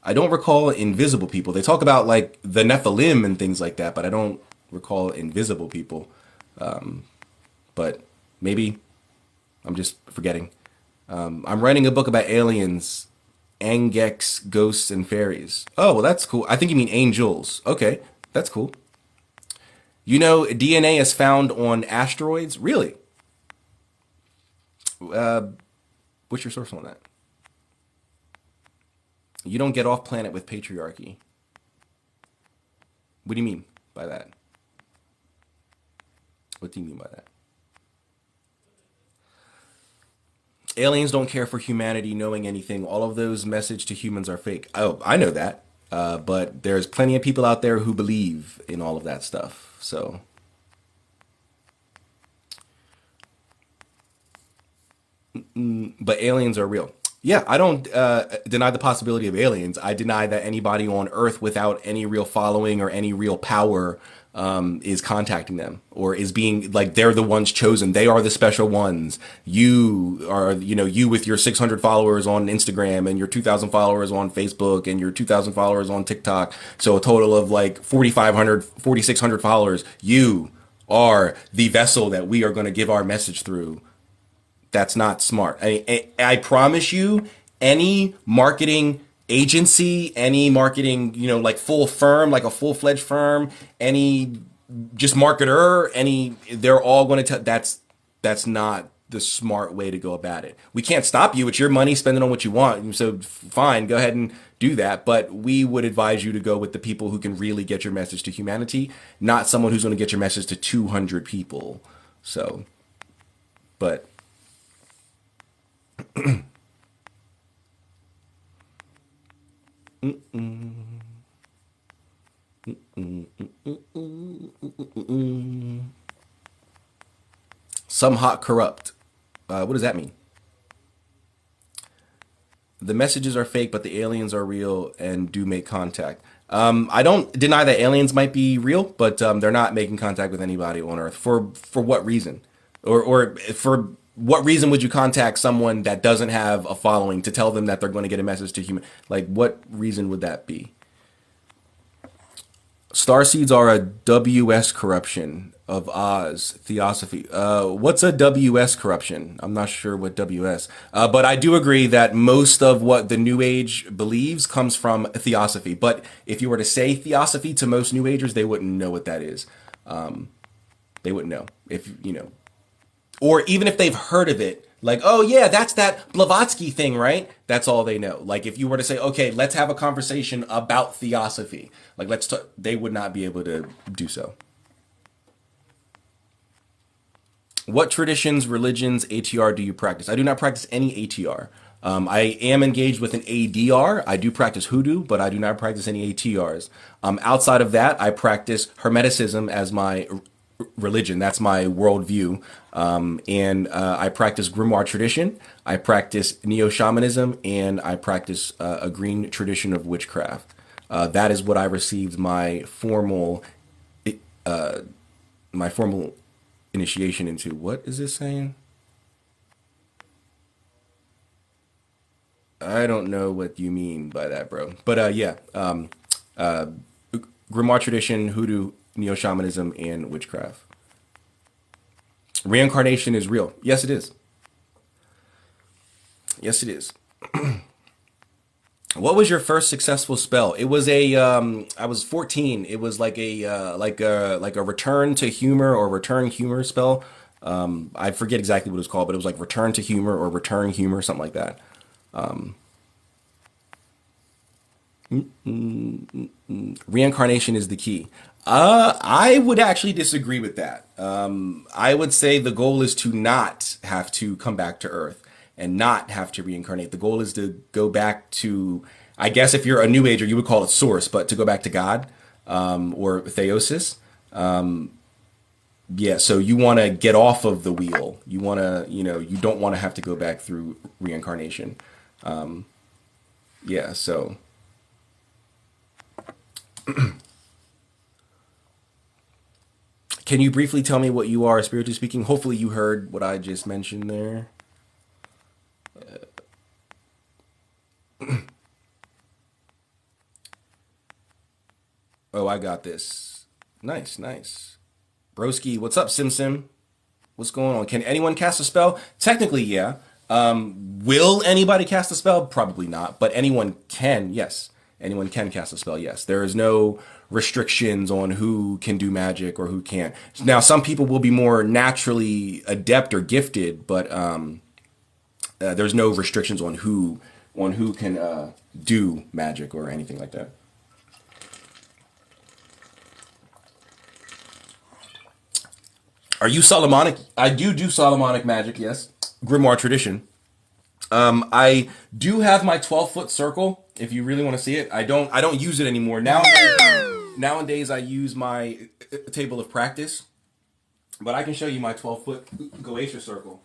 I don't recall invisible people. They talk about like the Nephilim and things like that, but I don't recall invisible people. But maybe I'm just forgetting. I'm writing a book about aliens, Angex, ghosts, and fairies. Oh, well, that's cool. I think you mean angels. Okay, that's cool. DNA is found on asteroids? Really? What's your source on that? You don't get off planet with patriarchy. What do you mean by that? What do you mean by that? Aliens don't care for humanity knowing anything. All of those messages to humans are fake. Oh, I know that. But there's plenty of people out there who believe in all of that stuff. So, but aliens are real. Yeah, I don't deny the possibility of aliens. I deny that anybody on Earth without any real following or any real power is contacting them or is being like they're the ones chosen. They are the special ones. You are, you with your 600 followers on Instagram and your 2,000 followers on Facebook and your 2,000 followers on TikTok. So a total of like 4,500, 4,600 followers. You are the vessel that we are going to give our message through. That's not smart. I promise you, any marketing agency, any marketing, like full firm, like a full-fledged firm, any just marketer, they're all going to tell that's not the smart way to go about it. We can't stop you. It's your money, spend it on what you want. So fine, go ahead and do that. But we would advise you to go with the people who can really get your message to humanity, not someone who's going to get your message to 200 people. So, but some hot corrupt. What does that mean? The messages are fake, but the aliens are real and do make contact. I don't deny that aliens might be real, but they're not making contact with anybody on Earth. For what reason? Or for what reason would you contact someone that doesn't have a following to tell them that they're going to get a message to human? Like, what reason would that be? Starseeds are a WS corruption of Oz theosophy. What's a WS corruption? I'm not sure what WS. But I do agree that most of what the New Age believes comes from theosophy. But if you were to say theosophy to most New Agers, they wouldn't know what that is. They wouldn't know if you know, or even if they've heard of it, like, oh yeah, that's that Blavatsky thing, right? That's all they know. Like if you were to say, okay, let's have a conversation about theosophy, like let's talk, they would not be able to do so. What traditions, religions, ATR do you practice? I do not practice any ATR. I am engaged with an ADR. I do practice hoodoo, but I do not practice any ATRs. Outside of that, I practice Hermeticism as my religion. That's my worldview. And I practice grimoire tradition. I practice neo shamanism, and I practice a green tradition of witchcraft. That is what I received my formal initiation into. What is this saying? I don't know what you mean by that, bro. But yeah, grimoire tradition, hoodoo, neo shamanism, and witchcraft. Reincarnation is real. Yes, it is. Yes, it is. What was your first successful spell? It was a I was 14. It was like a return to humor or return humor spell. I forget exactly what it was called, but it was like return to humor or return humor, something like that. Reincarnation is the key. I would actually disagree with that. I would say the goal is to not have to come back to Earth and not have to reincarnate. The goal is to go back to, I guess if you're a New Ager, you would call it Source, but to go back to God, or Theosis. Yeah, so you want to get off of the wheel. You want to, you don't want to have to go back through reincarnation. Yeah, so can you briefly tell me what you are spiritually speaking? Hopefully you heard what I just mentioned there. Oh, I got this. Nice, nice. Broski, what's up, Sim Sim? What's going on? Can anyone cast a spell? Technically, yeah. Will anybody cast a spell? Probably not, but anyone can, yes. Anyone can cast a spell, yes. There is no restrictions on who can do magic or who can't. Now, some people will be more naturally adept or gifted, but there's no restrictions on who can do magic or anything like that. Are you Solomonic? I do Solomonic magic, yes. Grimoire tradition. I do have my 12-foot circle. If you really want to see it, I don't use it anymore. Nowadays I use my table of practice, but I can show you my 12-foot Goetia circle.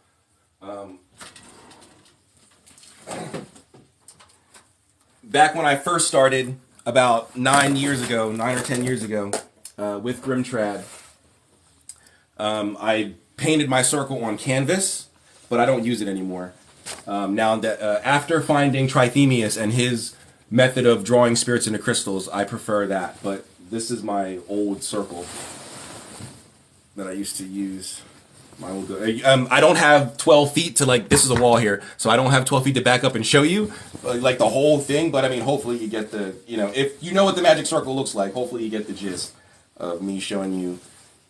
Back when I first started, about 9 years ago, 9 or 10 years ago, with Grimtrad, I painted my circle on canvas, but I don't use it anymore. Now that after finding Trithemius and his method of drawing spirits into crystals, I prefer that. But this is my old circle that I used to use. My old. I don't have 12 feet to like. This is a wall here, so I don't have 12 feet to back up and show you like the whole thing. But I mean, hopefully you get the. If you know what the magic circle looks like, hopefully you get the gist of me showing you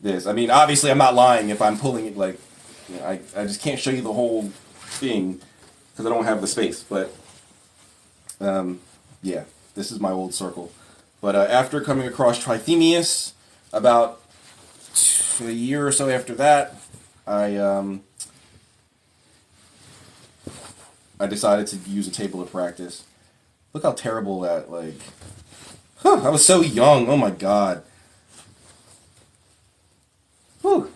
this. I mean, obviously I'm not lying if I'm pulling it like. I just can't show you the whole thing because I don't have the space. But yeah, this is my old circle. But after coming across Trithemius, about a year or so after that, I decided to use a table of practice. Look how terrible that I was so young. Oh my god. Whew.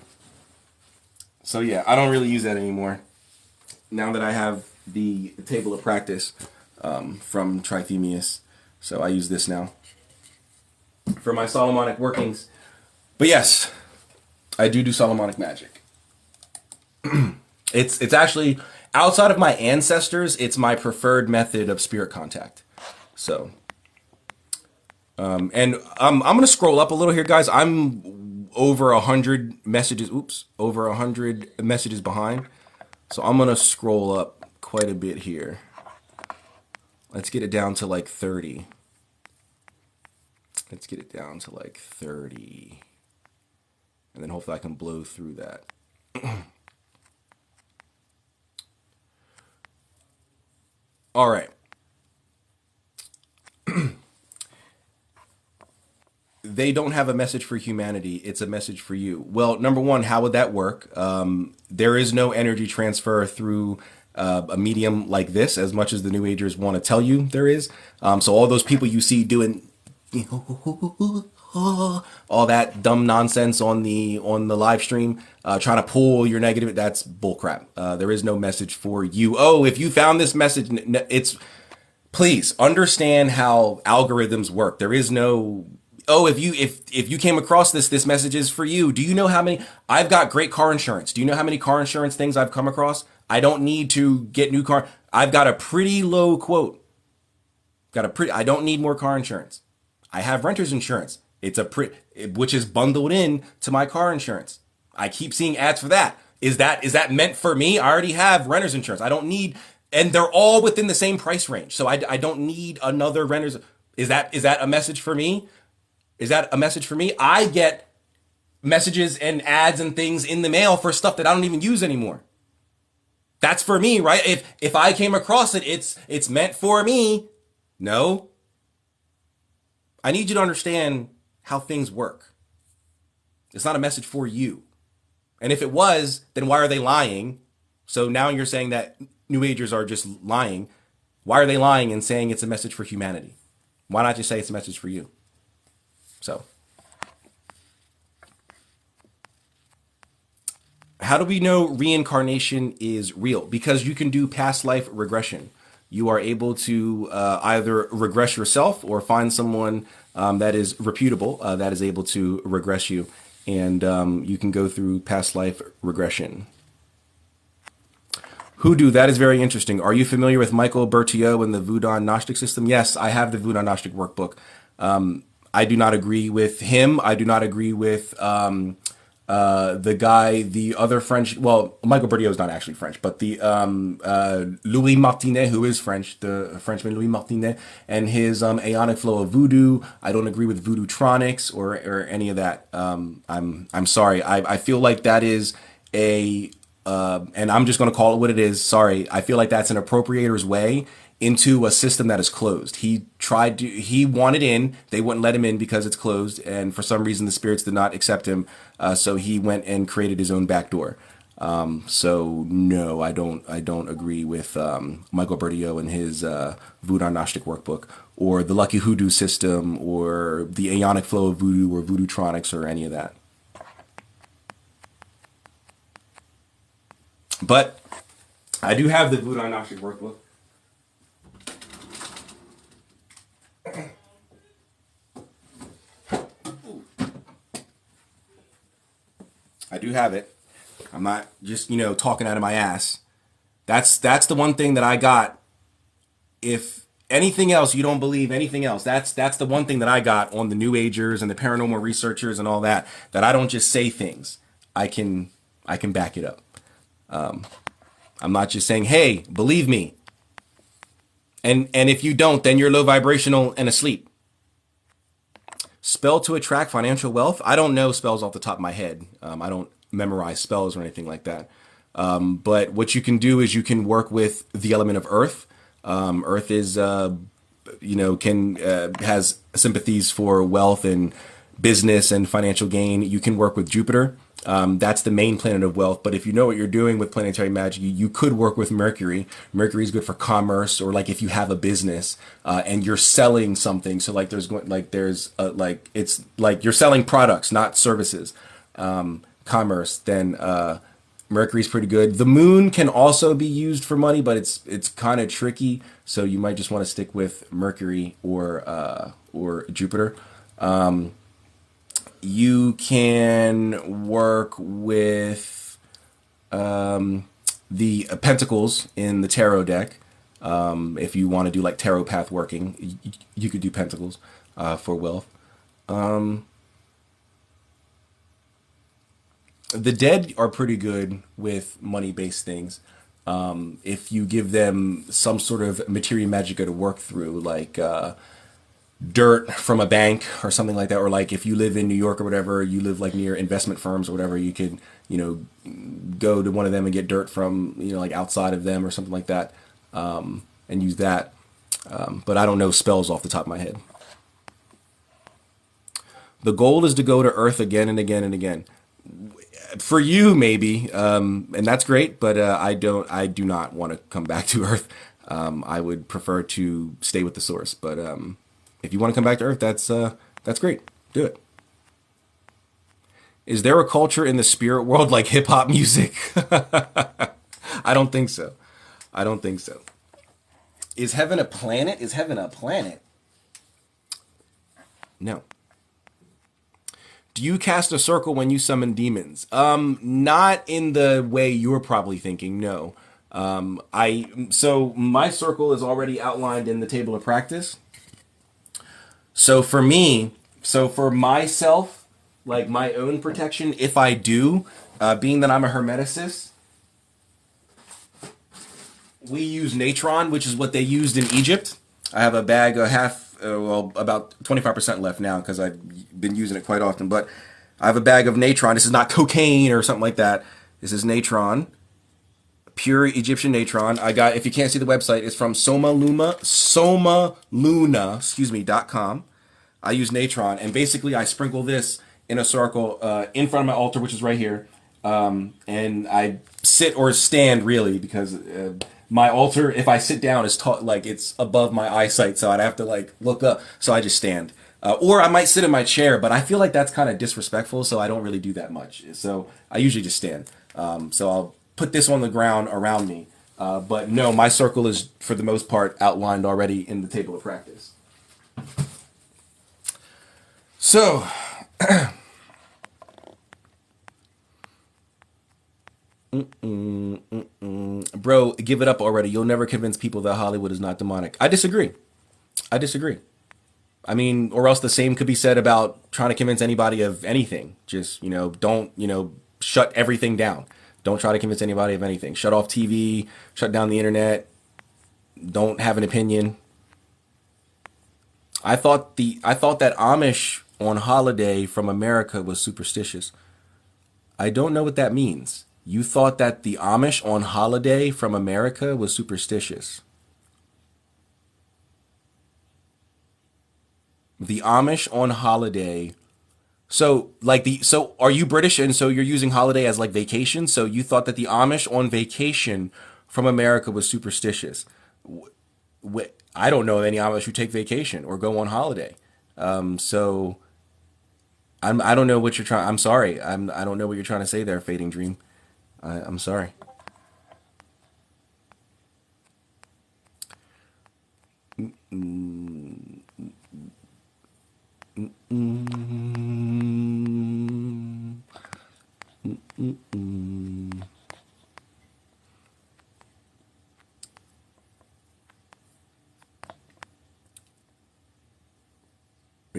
So yeah, I don't really use that anymore. Now that I have the table of practice from Trithemius, so I use this now for my Solomonic workings. But yes, I do Solomonic magic. It's actually outside of my ancestors, it's my preferred method of spirit contact. So, and I'm gonna scroll up a little here, guys. I'm over 100 messages. Oops, over 100 messages behind. So I'm gonna scroll up quite a bit here. Let's get it down to like 30. Let's get it down to like 30. And then hopefully I can blow through that. All right. They don't have a message for humanity. It's a message for you. Well, number one, how would that work? There is no energy transfer through a medium like this, as much as the New Agers want to tell you there is. So all those people you see doing all that dumb nonsense on the live stream, trying to pull your negative, that's bullcrap. There is no message for you. Oh, if you found this message, it's please understand how algorithms work. There is no oh if you came across this message is for you. Do you know how many I've got great car insurance? Do you know how many car insurance things I've come across? I don't need to get new car. I've got a pretty low quote. I don't need more car insurance. I have renter's insurance. It's a which is bundled in to my car insurance. I keep seeing ads for that. Is that meant for me? I already have renter's insurance. I don't need, and they're all within the same price range. So I don't need another renter's. Is that a message for me? Is that a message for me? I get messages and ads and things in the mail for stuff that I don't even use anymore. That's for me, right? If I came across it, it's meant for me. No. I need you to understand how things work. It's not a message for you. And if it was, then why are they lying? So now you're saying that New Agers are just lying. Why are they lying and saying it's a message for humanity? Why not just say it's a message for you? So, how do we know reincarnation is real? Because you can do past life regression. You are able to either regress yourself or find someone that is reputable that is able to regress you. And you can go through past life regression. Hoodoo, that is very interesting. Are you familiar with Michael Bertillot and the Voodoo Gnostic system? Yes, I have the Voodoo Gnostic workbook. I do not agree with him. I do not agree with the guy, the other French. Well, Michael Bertillot is not actually French, but the Louis Martinet, who is French, the Frenchman Louis Martinet, and his aeonic flow of voodoo. I don't agree with voodootronics or any of that. I'm sorry. I feel like that is a and I'm just going to call it what it is. Sorry. I feel like that's an appropriator's way into a system that is closed. He wanted in, they wouldn't let him in because it's closed. And for some reason, the spirits did not accept him. So he went and created his own back door. So no, I don't agree with, Michael Bertillot and his, Voodoo Gnostic workbook or the Lucky Hoodoo system or the aeonic flow of voodoo or voodootronics or any of that. But I do have the Voodoo Gnostic workbook. I do have it. I'm not just, talking out of my ass. That's the one thing that I got. If anything else, you don't believe anything else. That's the one thing that I got on the New Agers and the paranormal researchers and all that. That I don't just say things. I can back it up. I'm not just saying, hey, believe me. And if you don't, then you're low vibrational and asleep. Spell to attract financial wealth. I don't know spells off the top of my head. I don't memorize spells or anything like that. But what you can do is you can work with the element of earth. Earth is, has sympathies for wealth and business and financial gain. You can work with Jupiter. That's the main planet of wealth. But if you know what you're doing with planetary magic, you could work with Mercury. Mercury is good for commerce, or like if you have a business and you're selling something. So like it's like you're selling products, not services. Commerce. Then Mercury's pretty good. The moon can also be used for money, but it's kind of tricky. So you might just want to stick with Mercury or Jupiter. You can work with the pentacles in the tarot deck. If you want to do like tarot path working, you could do pentacles for wealth. The dead are pretty good with money-based things. If you give them some sort of materia magica to work through, like dirt from a bank or something like that, or like if you live in New York or whatever, you live like near investment firms or whatever, you could, go to one of them and get dirt from, like outside of them or something like that, and use that. But I don't know spells off the top of my head. The goal is to go to Earth again and again and again. For you, maybe, and that's great, but I do not want to come back to Earth. I would prefer to stay with the source. But if you want to come back to Earth, that's great. Do it. Is there a culture in the spirit world like hip hop music? I don't think so. I don't think so. Is heaven a planet? Is heaven a planet? No. Do you cast a circle when you summon demons? Not in the way you're probably thinking. No. So my circle is already outlined in the table of practice. So for me, for myself, like my own protection, if I do, being that I'm a hermeticist, we use natron, which is what they used in Egypt. I have a bag, about 25% left now because I've been using it quite often. But I have a bag of natron. This is not cocaine or something like that. This is natron, pure Egyptian natron. I got, if you can't see the website, it's from somaluna.com. I use natron, and basically I sprinkle this in a circle in front of my altar, which is right here. And I sit or stand really because my altar, if I sit down, is like it's above my eyesight, so I'd have to like look up. So I just stand, or I might sit in my chair, but I feel like that's kind of disrespectful, so I don't really do that much. So I usually just stand. So I'll put this on the ground around me, but no, my circle is for the most part outlined already in the table of practice. So. Bro, give it up already. You'll never convince people that Hollywood is not demonic. I disagree. I mean, or else the same could be said about trying to convince anybody of anything. Just, don't, shut everything down. Don't try to convince anybody of anything. Shut off TV, shut down the internet. Don't have an opinion. I thought that Amish on holiday from America was superstitious. I don't know what that means. You thought that the Amish on holiday from America was superstitious. The Amish on holiday. So are you British and so you're using holiday as like vacation? So you thought that the Amish on vacation from America was superstitious. I don't know of any Amish who take vacation or go on holiday. So I don't know what you're trying. I'm sorry. I don't know what you're trying to say there, Fading Dream. I'm sorry.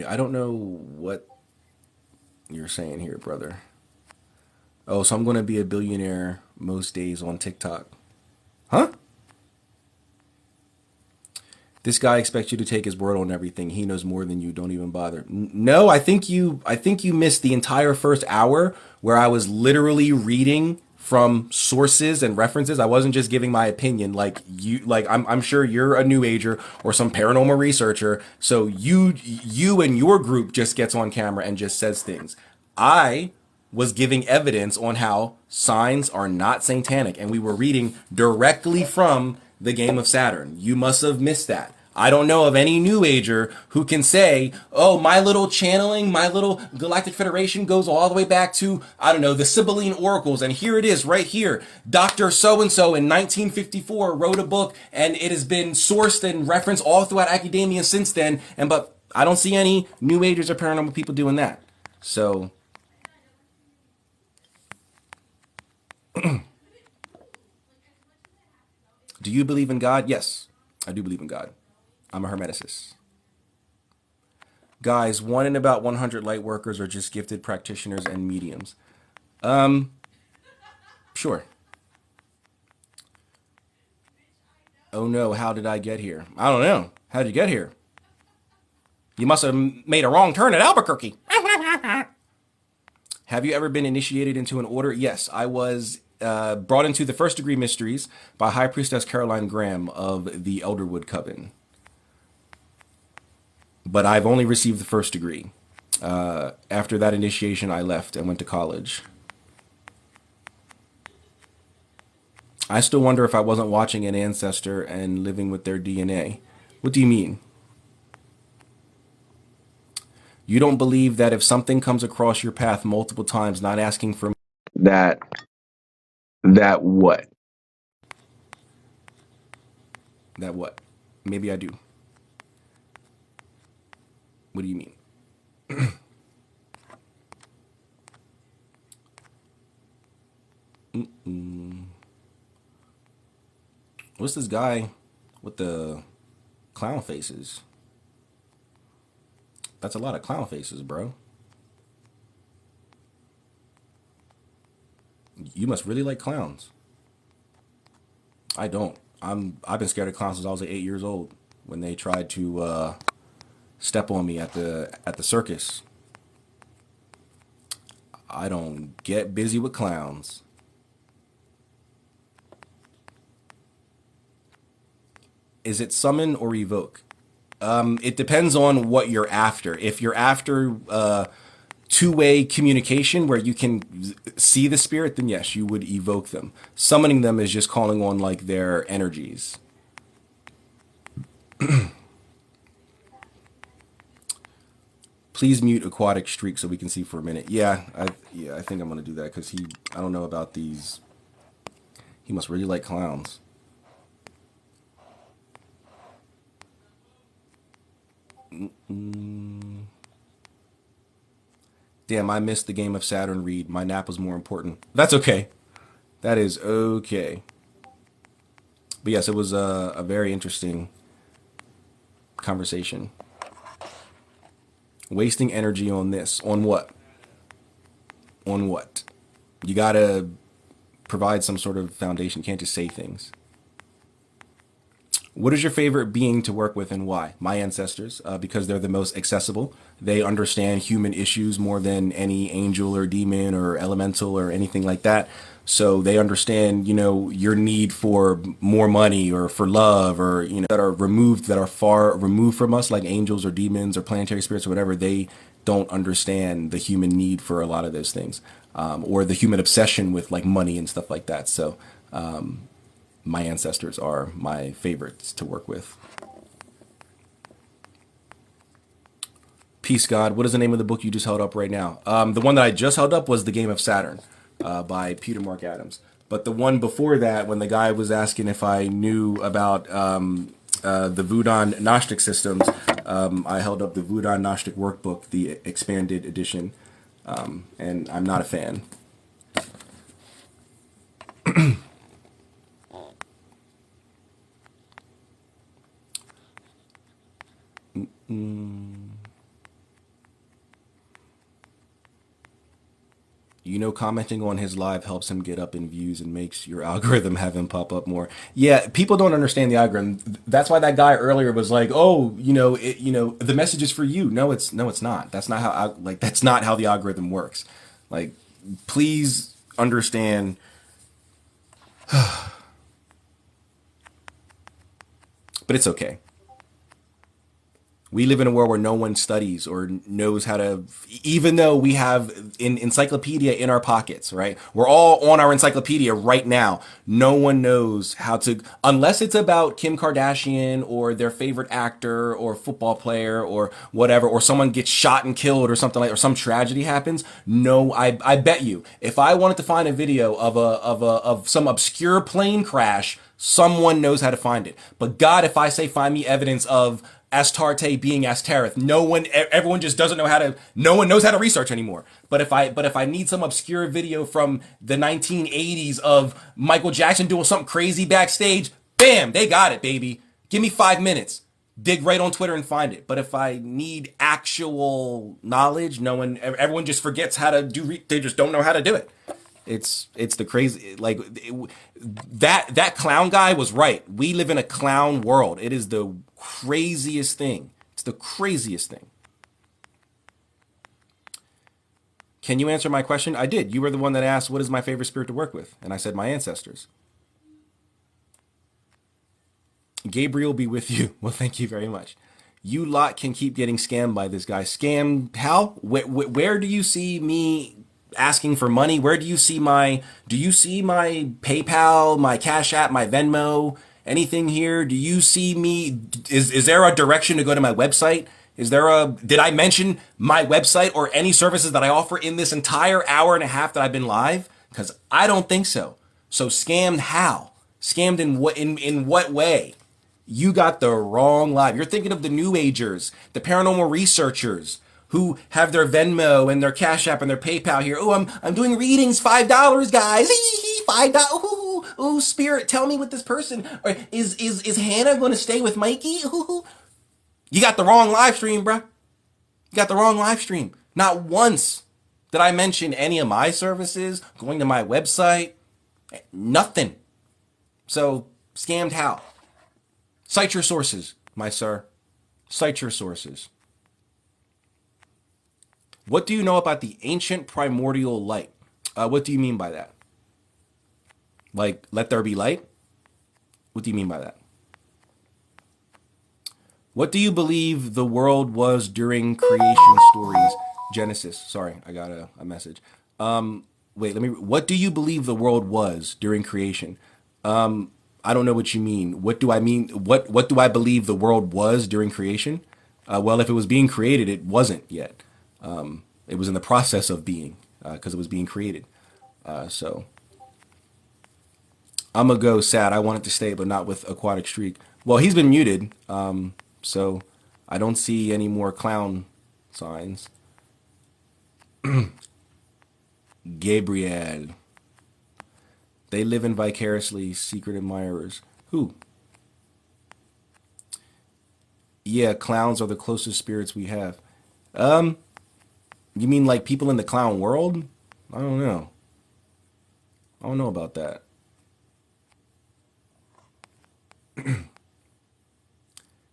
I don't know what you're saying here, brother. Oh, so I'm going to be a billionaire most days on TikTok. Huh? This guy expects you to take his word on everything. He knows more than you. Don't even bother. No, I think you missed the entire first hour where I was literally reading from sources and references. I wasn't just giving my opinion like you. Like I'm sure you're a new ager or some paranormal researcher. So you and your group just gets on camera and just says things. I was giving evidence on how signs are not satanic, and we were reading directly from the Game of Saturn. You must have missed that. I don't know of any New Ager who can say, oh, my little channeling, my little Galactic Federation goes all the way back to, I don't know, the Sibylline Oracles, and here it is right here. Dr. So-and-so in 1954 wrote a book, and it has been sourced and referenced all throughout academia since then, but I don't see any New Agers or paranormal people doing that. So Do you believe in God? Yes, I do believe in God. I'm a hermeticist. Guys, one in about 100 light workers are just gifted practitioners and mediums. Sure. Oh no, how did I get here? I don't know. How did you get here? You must have made a wrong turn at Albuquerque. Have you ever been initiated into an order? Yes, I was brought into the first degree mysteries by High Priestess Caroline Graham of the Elderwood Coven. But I've only received the first degree. After that initiation, I left and went to college. I still wonder if I wasn't watching an ancestor and living with their DNA. What do you mean? You don't believe that if something comes across your path multiple times, not asking for that that what? That what? Maybe I do. What do you mean? What's this guy with the clown faces? That's a lot of clown faces, bro. You must really like clowns. I don't. I've been scared of clowns since I was like 8 years old when they tried to step on me at the circus. I don't get busy with clowns. Is it summon or evoke? It depends on what you're after. If you're after two-way communication where you can see the spirit, then yes, you would evoke them. Summoning them is just calling on like their energies. Please mute Aquatic Streak so we can see for a minute. Yeah, I think I'm gonna do that because I don't know about these. He must really like clowns. Damn, I missed the game of Saturn read. My nap was more important. That's okay. That is okay. But yes, it was a very interesting conversation. Wasting energy on this. On what? On what? You gotta provide some sort of foundation. You can't just say things. What is your favorite being to work with and why? My ancestors, because they're the most accessible. They understand human issues more than any angel or demon or elemental or anything like that. So they understand, your need for more money or for love or, that are removed, that are far removed from us, like angels or demons or planetary spirits or whatever. They don't understand the human need for a lot of those things, or the human obsession with like money and stuff like that. So, my ancestors are my favorites to work with. Peace, God. What is the name of the book you just held up right now? The one that I just held up was The Game of Saturn by Peter Mark Adams. But the one before that, when the guy was asking if I knew about the Voodoo Gnostic systems, I held up the Voodoo Gnostic Workbook, the expanded edition, and I'm not a fan. Commenting on his live helps him get up in views and makes your algorithm have him pop up more. Yeah, people don't understand the algorithm. That's why that guy earlier was like, "Oh, the message is for you." No, it's not. That's not how that's not how the algorithm works. Like, please understand. But it's okay. We live in a world where no one studies or knows how to, even though we have an encyclopedia in our pockets, right? We're all on our encyclopedia right now. No one knows how to, unless it's about Kim Kardashian or their favorite actor or football player or whatever, or someone gets shot and killed or something like, or some tragedy happens. No, I bet you, if I wanted to find a video of some obscure plane crash, someone knows how to find it. But God, if I say find me evidence of Astarte being Astareth, everyone just doesn't know how to, no one knows how to research anymore. But if I need some obscure video from the 1980s of Michael Jackson doing something crazy backstage, Bam, they got it, baby. Give me 5 minutes. Dig right on Twitter and find it. But if I need actual knowledge, no one, everyone just forgets how to do. They just don't know how to do it. It's the crazy that clown guy was right. We live in a clown world. It is the craziest thing. It's the craziest thing. Can you answer my question? I did. You were the one that asked, what is my favorite spirit to work with? And I said, my ancestors. Gabriel be with you. Well, thank you very much. You lot can keep getting scammed by this guy. Scammed how? Where do you see me asking for money? Where do you see my PayPal, my Cash App, my Venmo, anything here? Do you see me, is there a direction to go to my website? Did I mention my website or any services that I offer in this entire hour and a half that I've been live? Because I don't think so. So scammed how? Scammed in what way? You got the wrong live. You're thinking of the New Agers, the paranormal researchers who have their Venmo and their Cash App and their PayPal here. Oh, I'm doing readings, $5, guys. $5. Ooh, spirit, tell me with this person. Or is Hannah going to stay with Mikey? Ooh. You got the wrong live stream, bruh. You got the wrong live stream. Not once did I mention any of my services, going to my website. Nothing. So, scammed how? Cite your sources, my sir. Cite your sources. What do you know about the ancient primordial light? What do you mean by that? Like, let there be light? What do you mean by that? What do you believe the world was during creation stories? Genesis. Sorry, I got a message. What do you believe the world was during creation? I don't know what you mean. What do I mean? What do I believe the world was during creation? Well, if it was being created, it wasn't yet. It was in the process of being, because it was being created. So I'm gonna go sad. I wanted to stay, but not with Aquatic Streak. Well, he's been muted, so I don't see any more clown signs. Gabriel. They live in vicariously, secret admirers. Who? Yeah, clowns are the closest spirits we have. You mean like people in the clown world? I don't know. I don't know about that.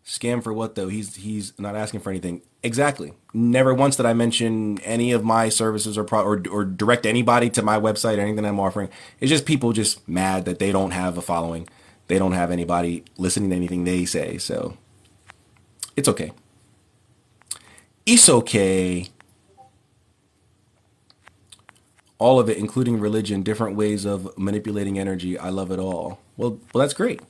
Scam for what though? He's not asking for anything. Exactly. Never once did I mention any of my services or direct anybody to my website or anything I'm offering. It's just people just mad that they don't have a following. They don't have anybody listening to anything they say. So it's okay. It's okay. All of it, including religion, different ways of manipulating energy. I love it all. Well, that's great.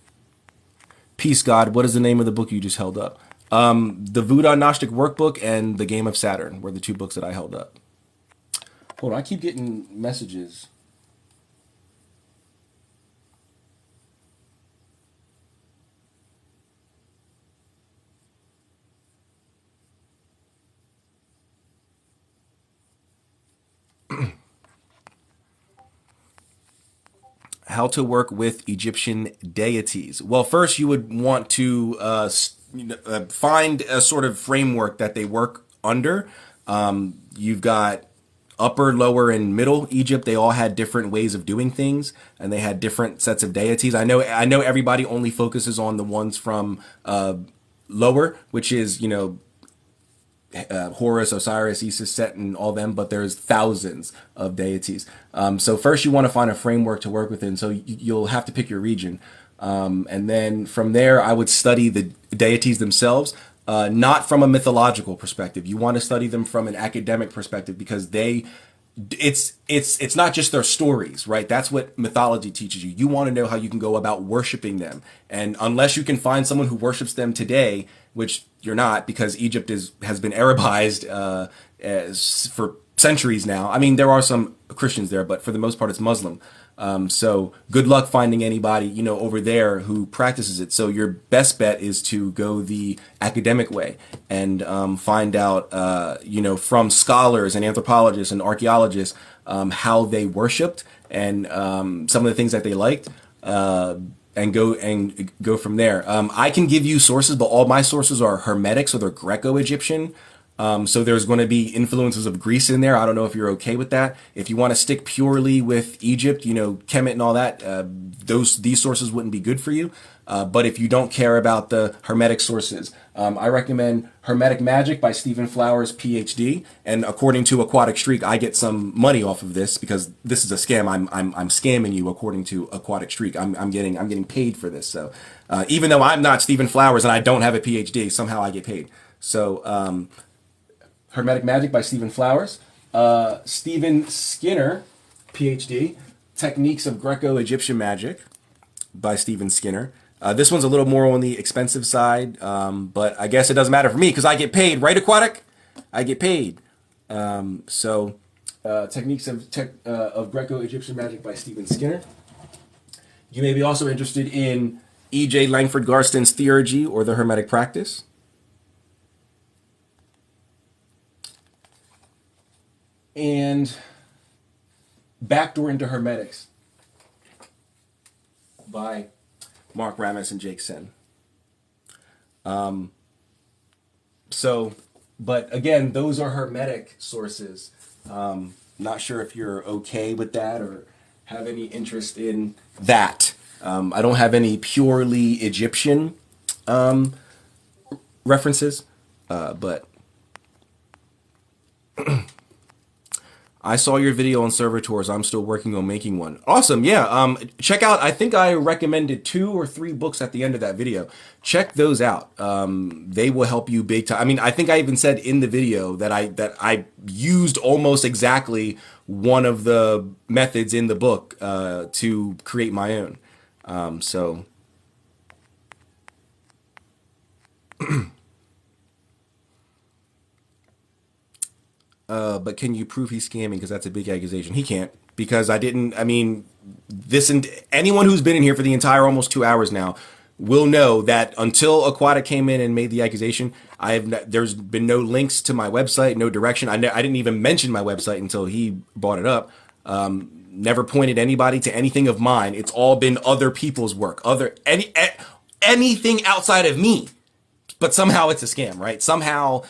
Peace, God. What is the name of the book you just held up? The Voodoo Gnostic Workbook and The Game of Saturn were the two books that I held up. Hold on, I keep getting messages. How to work with Egyptian deities. Well, first you would want to find a sort of framework that they work under. You've got upper, lower, and middle Egypt. They all had different ways of doing things, and they had different sets of deities. I know everybody only focuses on the ones from lower, which is Horus, Osiris, Isis, Set, and all them, but there's thousands of deities. So first you want to find a framework to work within. So you'll have to pick your region. And then from there, I would study the deities themselves, not from a mythological perspective. You want to study them from an academic perspective because it's not just their stories, right? That's what mythology teaches you. You want to know how you can go about worshiping them. And unless you can find someone who worships them today, which you're not, because Egypt has been Arabized for centuries now. I mean, there are some Christians there, but for the most part, it's Muslim. So good luck finding anybody, over there who practices it. So your best bet is to go the academic way and find out, from scholars and anthropologists and archaeologists how they worshipped and some of the things that they liked. and go from there. I can give you sources, but all my sources are Hermetic, so they're Greco-Egyptian. So there's going to be influences of Greece in there. I don't know if you're okay with that. If you want to stick purely with Egypt, Kemet and all that, these sources wouldn't be good for you. But if you don't care about the Hermetic sources, I recommend Hermetic Magic by Stephen Flowers, PhD. And according to Aquatic Streak, I get some money off of this because this is a scam. I'm scamming you according to Aquatic Streak. I'm getting paid for this. So even though I'm not Stephen Flowers and I don't have a PhD, somehow I get paid. So Hermetic Magic by Stephen Flowers. Stephen Skinner, PhD. Techniques of Greco-Egyptian Magic by Stephen Skinner. This one's a little more on the expensive side, but I guess it doesn't matter for me because I get paid, right, Aquatic? I get paid. Techniques of Greco-Egyptian Magic by Stephen Skinner. You may be also interested in E.J. Langford Garston's Theurgy or the Hermetic Practice. And Backdoor into Hermetics by Mark Ramis and Jake Sen. But again, those are Hermetic sources. Not sure if you're okay with that or have any interest in that. I don't have any purely Egyptian references, but I saw your video on server tours. I'm still working on making one. Awesome. Yeah. Check out, I think I recommended 2 or 3 books at the end of that video. Check those out. They will help you big time. I mean, I think I even said in the video that I used almost exactly one of the methods in the book, to create my own. But can you prove he's scamming? Because that's a big accusation. He can't, because I didn't. I mean, this and anyone who's been in here for the entire almost 2 hours now will know that until Aquatic came in and made the accusation, there's been no links to my website, no direction. I didn't even mention my website until he brought it up. Never pointed anybody to anything of mine. It's all been other people's work, anything outside of me. But somehow it's a scam, right? Somehow,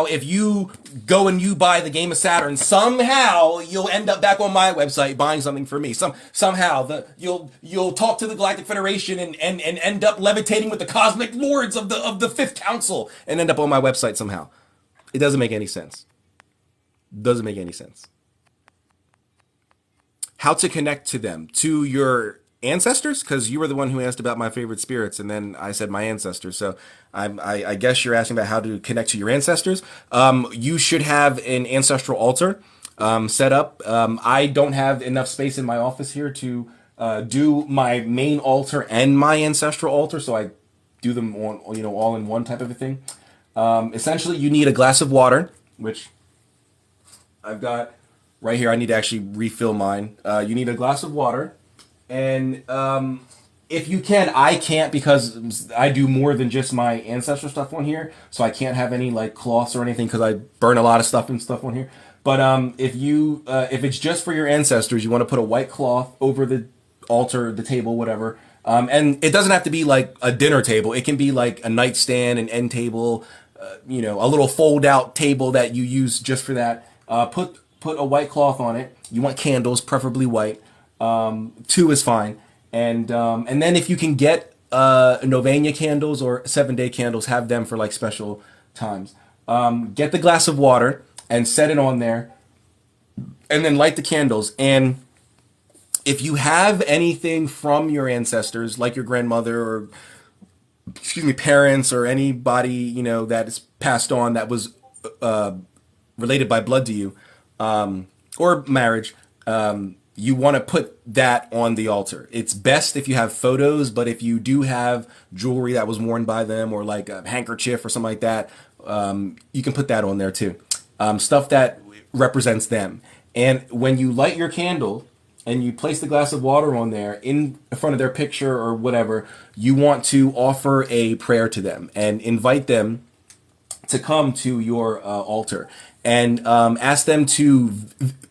if you go and you buy the Game of Saturn, somehow you'll end up back on my website buying something for me. Somehow you'll talk to the Galactic Federation and end up levitating with the cosmic lords of the Fifth Council and end up on my website somehow. It doesn't make any sense. Doesn't make any sense. How to connect to them? To your ancestors? Because you were the one who asked about my favorite spirits, and then I said my ancestors. So I guess you're asking about how to connect to your ancestors. You should have an ancestral altar set up. I don't have enough space in my office here to do my main altar and my ancestral altar, so I do them on, all in one type of a thing. Essentially, you need a glass of water, which I've got right here. I need to actually refill mine. You need a glass of water. And if you can, I can't because I do more than just my ancestral stuff on here. So I can't have any like cloths or anything because I burn a lot of stuff and stuff on here. But if it's just for your ancestors, you want to put a white cloth over the altar, the table, whatever. And it doesn't have to be like a dinner table. It can be like a nightstand, an end table, a little fold out table that you use just for that. Put a white cloth on it. You want candles, preferably white. 2 is fine. And then if you can get Novena candles or 7-day candles, have them for like special times. Get the glass of water and set it on there, and then light the candles. And if you have anything from your ancestors, like your grandmother or parents or anybody that is passed on that was related by blood to you, or marriage. You want to put that on the altar. It's best if you have photos, but if you do have jewelry that was worn by them or like a handkerchief or something like that, you can put that on there too. Stuff that represents them. And when you light your candle and you place the glass of water on there in front of their picture or whatever, you want to offer a prayer to them and invite them to come to your altar and ask them to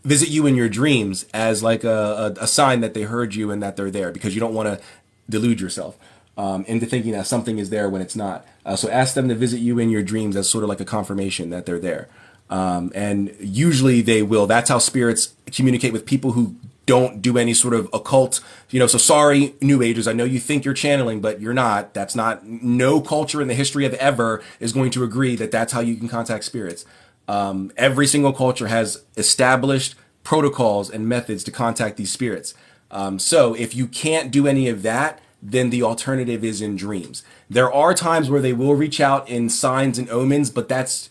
visit you in your dreams as like a sign that they heard you and that they're there, because you don't want to delude yourself into thinking that something is there when it's not. So ask them to visit you in your dreams as sort of like a confirmation that they're there. And usually they will. That's how spirits communicate with people who don't do any sort of occult, so sorry, New Agers, I know you think you're channeling, but you're not. That's not, no culture in the history of ever is going to agree that that's how you can contact spirits. Every single culture has established protocols and methods to contact these spirits. So if you can't do any of that, then the alternative is in dreams. There are times where they will reach out in signs and omens, but that's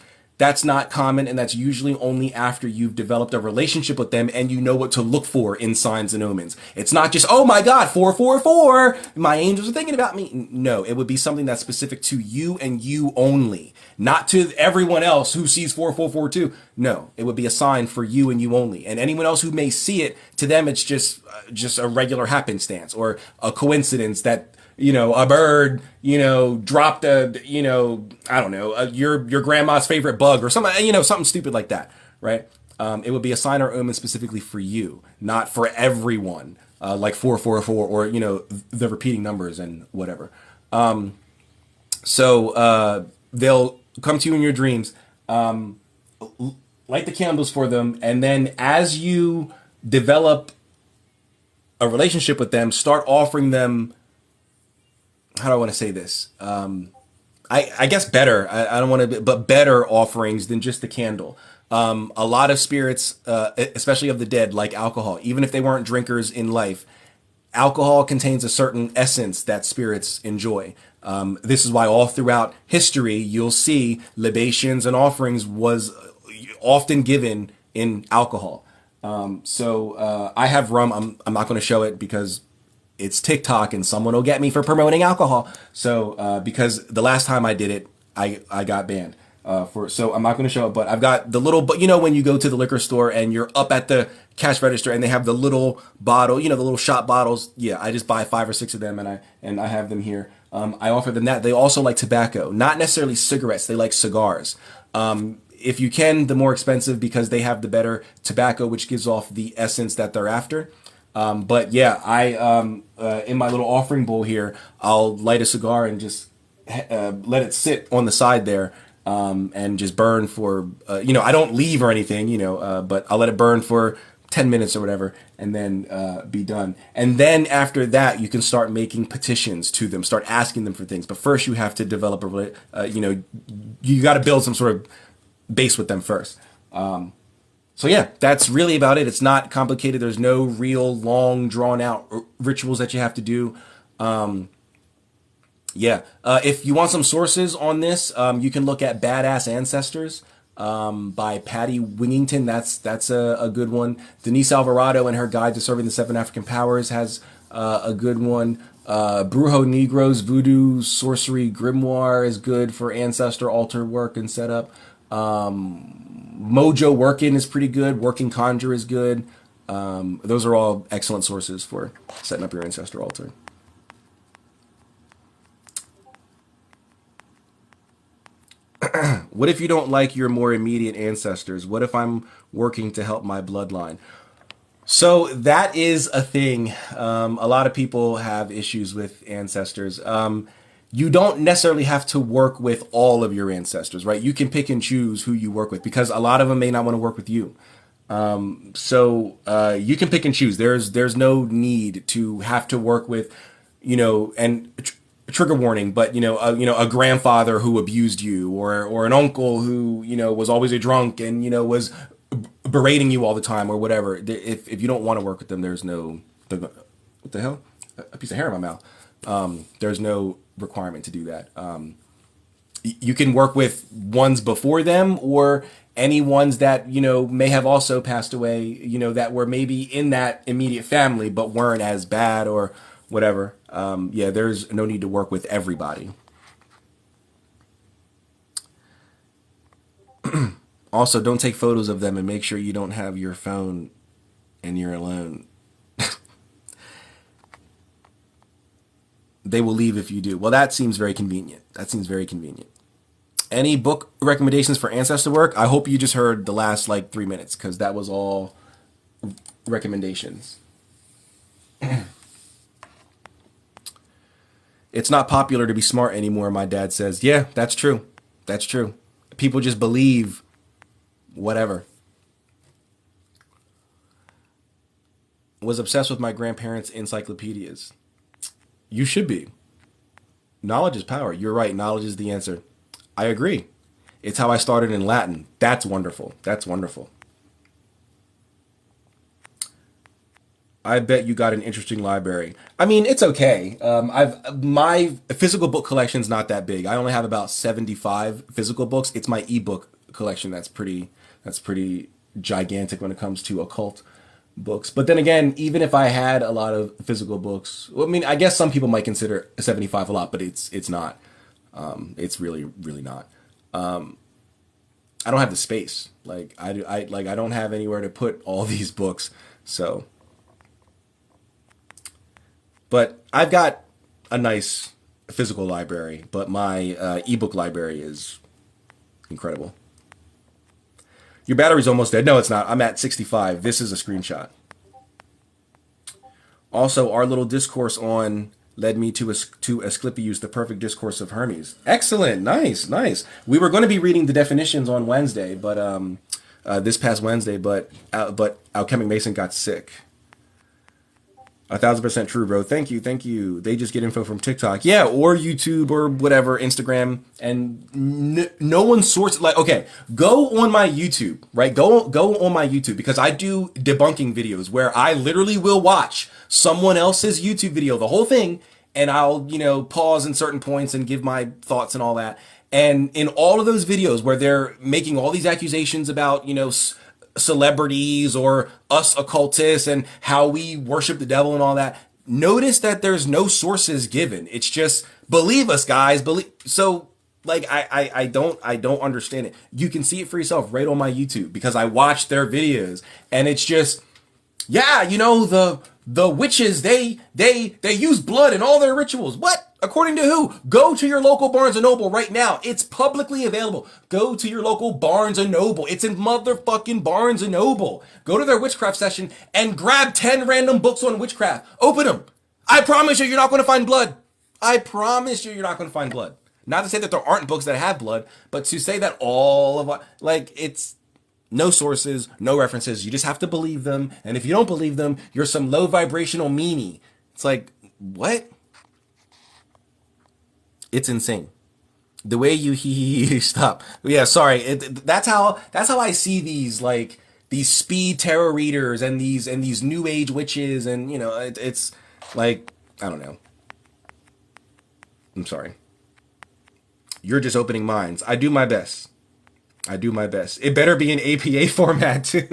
not common, and that's usually only after you've developed a relationship with them and you know what to look for in signs and omens. It's not just, oh my God, 444, my angels are thinking about me. No, it would be something that's specific to you and you only, not to everyone else who sees 4442. No, it would be a sign for you and you only. And anyone else who may see it, to them it's just a regular happenstance or a coincidence that a bird, dropped I don't know, your grandma's favorite bug or something, something stupid like that, right? It would be a sign or omen specifically for you, not for everyone, like 444 or, the repeating numbers and whatever. So they'll come to you in your dreams, light the candles for them, and then as you develop a relationship with them, start offering them, how do I want to say this? I guess better. I don't want to, but better offerings than just the candle. A lot of spirits, especially of the dead, like alcohol. Even if they weren't drinkers in life, alcohol contains a certain essence that spirits enjoy. This is why all throughout history you'll see libations and offerings was often given in alcohol. So I have rum. I'm not going to show it because it's TikTok and someone will get me for promoting alcohol. So because the last time I did it, I got banned so I'm not going to show it, but I've got the little, but when you go to the liquor store and you're up at the cash register and they have the little bottle, the little shot bottles. Yeah, I just buy 5 or 6 of them and I have them here. I offer them that. They also like tobacco, not necessarily cigarettes. They like cigars. If you can, the more expensive because they have the better tobacco, which gives off the essence that they're after. But yeah, I in my little offering bowl here, I'll light a cigar and just let it sit on the side there and just burn for I don't leave or anything, but I'll let it burn for 10 minutes or whatever, and then be done. And then after that, you can start making petitions to them, start asking them for things. But first, you have to develop you got to build some sort of base with them first. So yeah, that's really about it. It's not complicated. There's no real long drawn out rituals that you have to do. If you want some sources on this, you can look at Badass Ancestors by Patty Wingington. That's a good one. Denise Alvarado and her Guide to Serving the Seven African Powers has a good one. Brujo Negroes Voodoo Sorcery Grimoire is good for ancestor altar work and setup. Mojo Working is pretty good. Working Conjure is good. Those are all excellent sources for setting up your ancestor altar. What if you don't like your more immediate ancestors? What if I'm working to help my bloodline? So that is a thing. A lot of people have issues with ancestors. You don't necessarily have to work with all of your ancestors, right? You can pick and choose who you work with because a lot of them may not want to work with you. So you can pick and choose. There's no need to have to work with, and trigger warning, but a grandfather who abused you, or an uncle who was always a drunk and was berating you all the time or whatever. If you don't want to work with them, there's no what the hell, a piece of hair in my mouth. There's no requirement to do that. You can work with ones before them or any ones that may have also passed away, that were maybe in that immediate family but weren't as bad or whatever. There's no need to work with everybody. Also, don't take photos of them and make sure you don't have your phone and you're alone. They will leave if you do. Well, that seems very convenient. Any book recommendations for ancestor work? I hope you just heard the last 3 minutes because that was all recommendations.
It's not popular to be smart anymore, my dad says. Yeah, that's true. That's true. People just believe whatever. Was obsessed with my grandparents' encyclopedias. You should be. Knowledge is power. You're right. Knowledge is the answer. I agree. It's how I started in Latin. That's wonderful. That's wonderful. I bet you got an interesting library. I mean, it's okay. I've my physical book collection's not that big. I only have about 75 physical books. It's my ebook collection that's pretty gigantic when it comes to occult books. But then again, even if I had a lot of physical books, well, I mean, I guess some people might consider 75 a lot, but it's not. It's really not. I don't have the space. Like I don't have anywhere to put all these books. So, but I've got a nice physical library, but my ebook library is incredible. Your battery's almost dead. No, it's not. I'm at 65. This is a screenshot. Also, our little discourse on led me to Asclepius, the perfect discourse of Hermes. Excellent, nice, nice. We were going to be reading the definitions on Wednesday, but this past Wednesday, but Alchemic Mason got sick. 1,000% true, bro. Thank you, thank you. They just get info from TikTok, yeah, or YouTube or whatever, Instagram, and no one source. Like, okay, go on my YouTube, right? Go on my YouTube because I do debunking videos where I literally will watch someone else's YouTube video, the whole thing, and I'll pause in certain points and give my thoughts and all that. And in all of those videos where they're making all these accusations about celebrities or us occultists and how we worship the devil and all that, notice that there's no sources given. It's just believe us, guys. Believe. So like I don't understand it. You can see it for yourself right on my YouTube because I watch their videos and it's just yeah, the witches they use blood in all their rituals. What? According to who? Go to your local Barnes and Noble right now. It's publicly available. Go to your local Barnes and Noble. It's in motherfucking Barnes and Noble. Go to their witchcraft session and grab 10 random books on witchcraft. Open them. I promise you're not going to find blood. I promise you're not going to find blood. Not to say that there aren't books that have blood, but to say that all of it's no sources, no references. You just have to believe them. And if you don't believe them, you're some low vibrational meanie. It's like, what? It's insane. The way you stop. Yeah, sorry. That's how I see these speed tarot readers and these new age witches and it's like I don't know. I'm sorry. You're just opening minds. I do my best. I do my best. It better be in APA format too.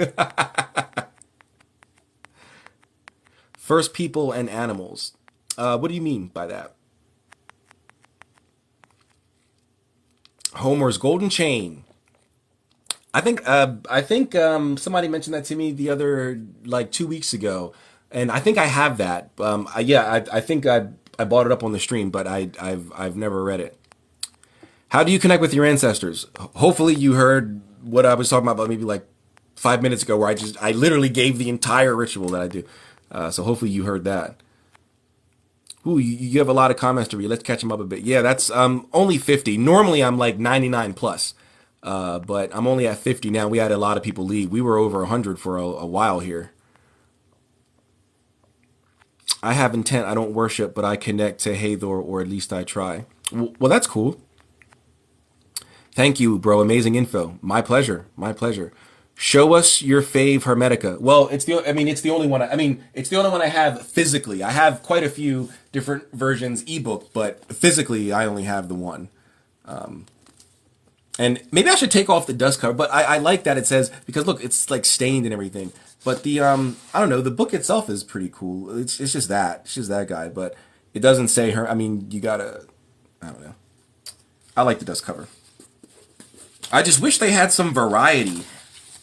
First people and animals. What do you mean by that? Homer's golden chain. I think somebody mentioned that to me the other 2 weeks ago, and I think I have that. I think I bought it up on the stream, but I've never read it. How do you connect with your ancestors? Hopefully you heard what I was talking about maybe 5 minutes ago, where I literally gave the entire ritual that I do. So hopefully you heard that. Ooh, you have a lot of comments to read. Let's catch them up a bit. Yeah, that's only 50. Normally I'm 99 plus, but I'm only at 50 now. We had a lot of people leave. We were over 100 for a while here. I have intent. I don't worship, but I connect to Hathor, or at least I try. Well, that's cool. Thank you, bro. Amazing info. My pleasure. My pleasure. Show us your fave Hermetica. Well, it's the only one. It's the only one I have physically. I have quite a few different versions ebook, but physically I only have the one. And maybe I should take off the dust cover, but I like that it says, because look, it's stained and everything. But the I don't know, the book itself is pretty cool. It's just that guy, but it doesn't say her. You gotta, I don't know. I like the dust cover. I just wish they had some variety.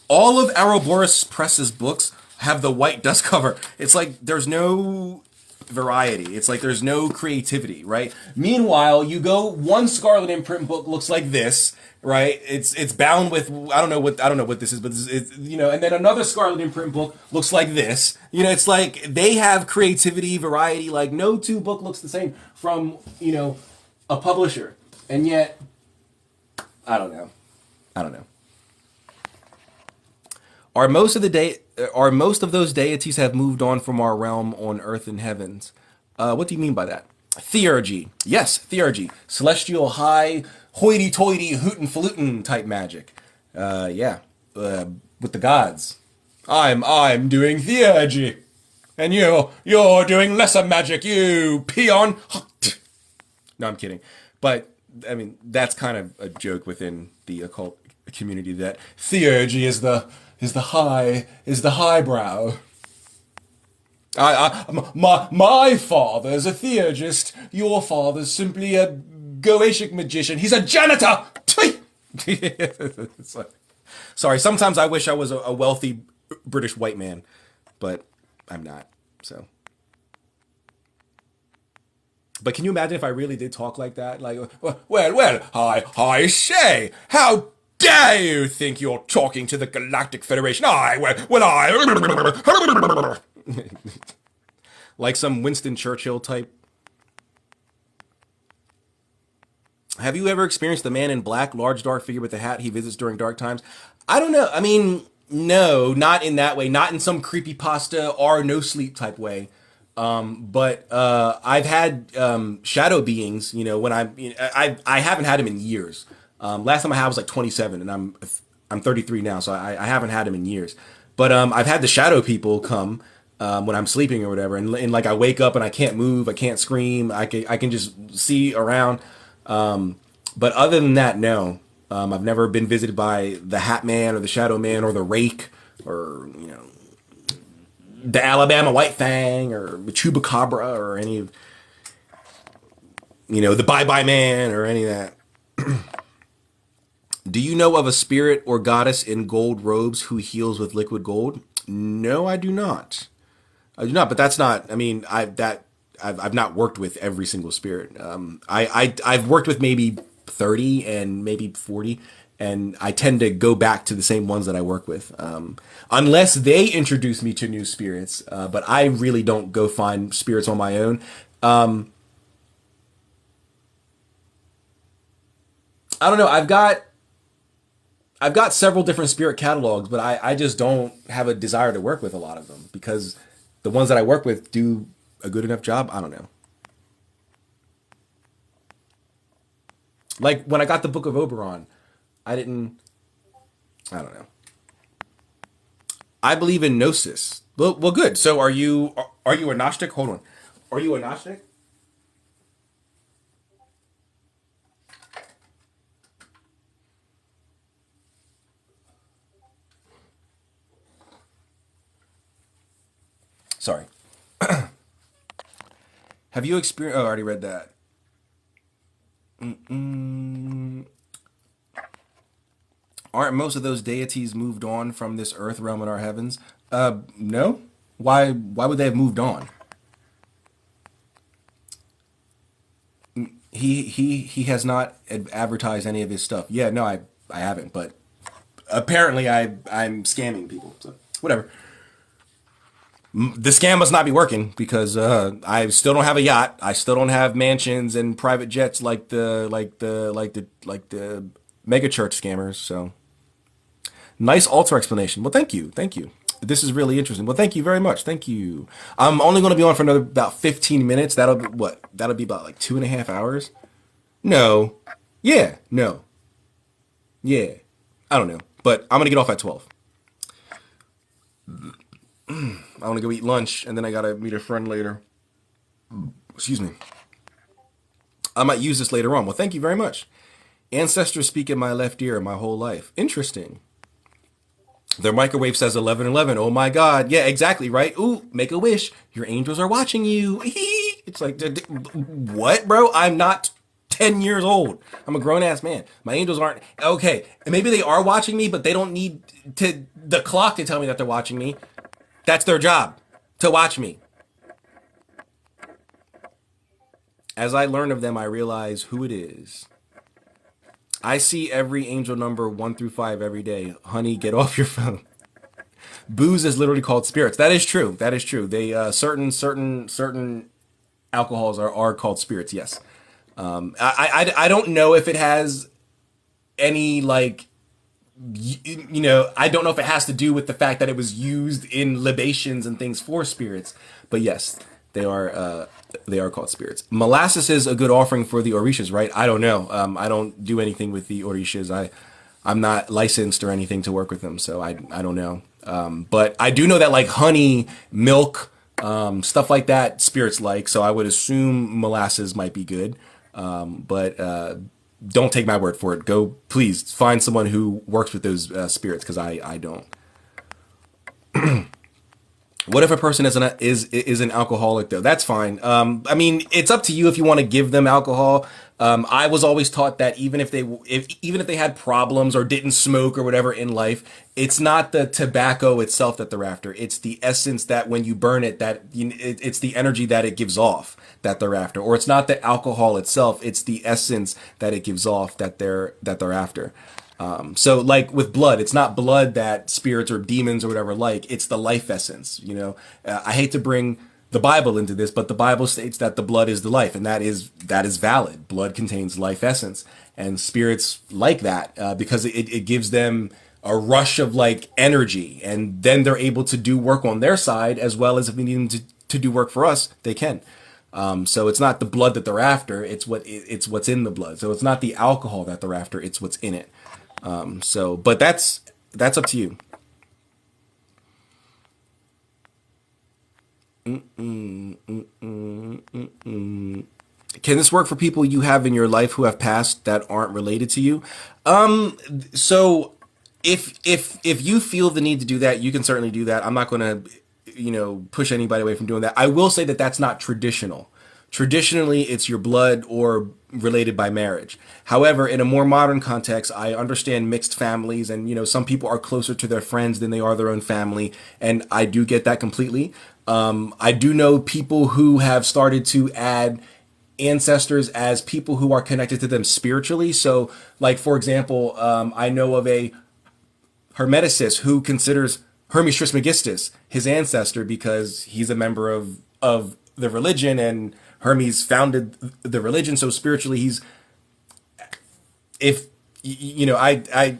All of Ouroboros Press's books have the white dust cover. It's like there's no variety. It's like there's no creativity, right? Meanwhile, you go one Scarlet Imprint book looks like this, right? It's bound with I don't know what this is, but this is, and then another Scarlet Imprint book looks like this. It's like they have creativity, variety. Like no two book looks the same from a publisher, and yet I don't know. I don't know. Are most of those deities have moved on from our realm on earth and heavens? What do you mean by that? Theurgy. Yes, theurgy. Celestial high hoity-toity hootin' type magic. Yeah. With the gods. I'm doing theurgy. And you're doing lesser magic, you peon. No, I'm kidding. But I mean, that's kind of a joke within the occult community that theurgy is the highbrow. My father's a theurgist. Your father's simply a Goetic magician. He's a janitor. It's like, sorry. Sometimes I wish I was a wealthy British white man, but I'm not. So. But can you imagine if I really did talk like that? Like, I say, how dare you think you're talking to the Galactic Federation? Like some Winston Churchill type. Have you ever experienced the man in black, large dark figure with a hat he visits during dark times? I don't know. I mean, no, not in that way. Not in some creepypasta or no sleep type way. But I've had shadow beings. When I haven't had them in years. Last time I had was like 27, and I'm 33 now, so I haven't had them in years. But I've had the shadow people come when I'm sleeping or whatever, and like I wake up and I can't move, I can't scream, I can just see around. But other than that, no. I've never been visited by the Hat Man or the Shadow Man or the Rake or the Alabama White Fang or the Chupacabra or any of the Bye Bye Man or any of that. Do you know of a spirit or goddess in gold robes who heals with liquid gold? No, I do not. I do not, but that's not. I mean, I've not worked with every single spirit. I've worked with maybe 30 and maybe 40, and I tend to go back to the same ones that I work with, unless they introduce me to new spirits. But I really don't go find spirits on my own. I don't know. I've got several different spirit catalogs, but I just don't have a desire to work with a lot of them because the ones that I work with do a good enough job. I don't know. Like when I got the Book of Oberon, I don't know. I believe in Gnosis. Well, good. So are you a Gnostic? Hold on. Are you a Gnostic? Sorry. Have you experienced? Oh, I already read that. Aren't most of those deities moved on from this earth realm in our heavens? No. Why? Why would they have moved on? He has not advertised any of his stuff. Yeah, no, I haven't. But apparently, I'm scamming people. So whatever. The scam must not be working because I still don't have a yacht. I still don't have mansions and private jets like the mega church scammers. So nice altar explanation. Well, thank you, thank you. This is really interesting. Well, thank you very much. Thank you. I'm only going to be on for another about 15 minutes. That'll be what? That'll be about like 2.5 hours. No. Yeah. No. Yeah. I don't know. But I'm gonna get off at 12. I want to go eat lunch, and then I gotta meet a friend later. Excuse me. I might use this later on. Well, thank you very much. Ancestors speak in my left ear my whole life. Interesting. Their microwave says 11:11. Oh my God. Yeah, exactly, right? Ooh, make a wish. Your angels are watching you. It's like, what, bro? I'm not 10 years old. I'm a grown ass man. My angels aren't. Okay, maybe they are watching me, but they don't need the clock to tell me that they're watching me. That's their job, to watch me. As I learn of them, I realize who it is. I see every angel number 1 through 5 every day. Honey, get off your phone. Booze is literally called spirits. That is true. That is true. They certain alcohols are called spirits. Yes. I don't know if it has any like I don't know if it has to do with the fact that it was used in libations and things for spirits, but yes, they are called spirits. Molasses is a good offering for the orishas, right? I don't know. I don't do anything with the orishas. I'm not licensed or anything to work with them, so I don't know. But I do know that like honey, milk, stuff like that, spirits like. So I would assume molasses might be good. But don't take my word for it. Go, please find someone who works with those spirits because I don't. What if a person is an alcoholic though? That's fine. I mean, it's up to you if you want to give them alcohol. I was always taught that even if they had problems or didn't smoke or whatever in life, it's not the tobacco itself that they're after. It's the essence that when you burn it, it's the energy that it gives off that they're after. Or it's not the alcohol itself; it's the essence that it gives off that they're after. So like with blood, it's not blood that spirits or demons or whatever like, it's the life essence, I hate to bring the Bible into this, but the Bible states that the blood is the life, and that is valid. Blood contains life essence, and spirits like that, because it gives them a rush of like energy, and then they're able to do work on their side as well as if we need them to do work for us, they can. So it's not the blood that they're after, it's what's in the blood. So it's not the alcohol that they're after, it's what's in it. But that's up to you. Can this work for people you have in your life who have passed that aren't related to you? So if you feel the need to do that, you can certainly do that. I'm not going to, push anybody away from doing that. I will say that that's not traditional. Traditionally, it's your blood or related by marriage. However, in a more modern context, I understand mixed families and, some people are closer to their friends than they are their own family. And I do get that completely. I do know people who have started to add ancestors as people who are connected to them spiritually. So, like, for example, I know of a Hermeticist who considers Hermes Trismegistus his ancestor because he's a member of the religion and Hermes founded the religion. So spiritually, if I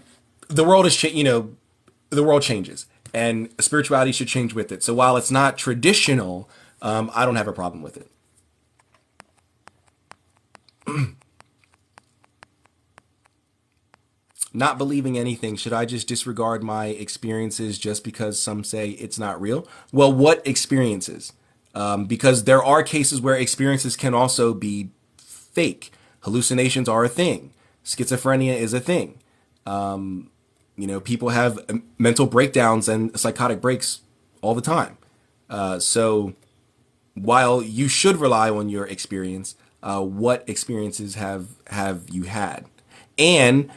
the world is the world changes and spirituality should change with it. So while it's not traditional, I don't have a problem with it. Not believing anything, should I just disregard my experiences just because some say it's not real? Well, what experiences? Because there are cases where experiences can also be fake. Hallucinations are a thing. Schizophrenia is a thing. People have mental breakdowns and psychotic breaks all the time. So while you should rely on your experience, what experiences have you had? And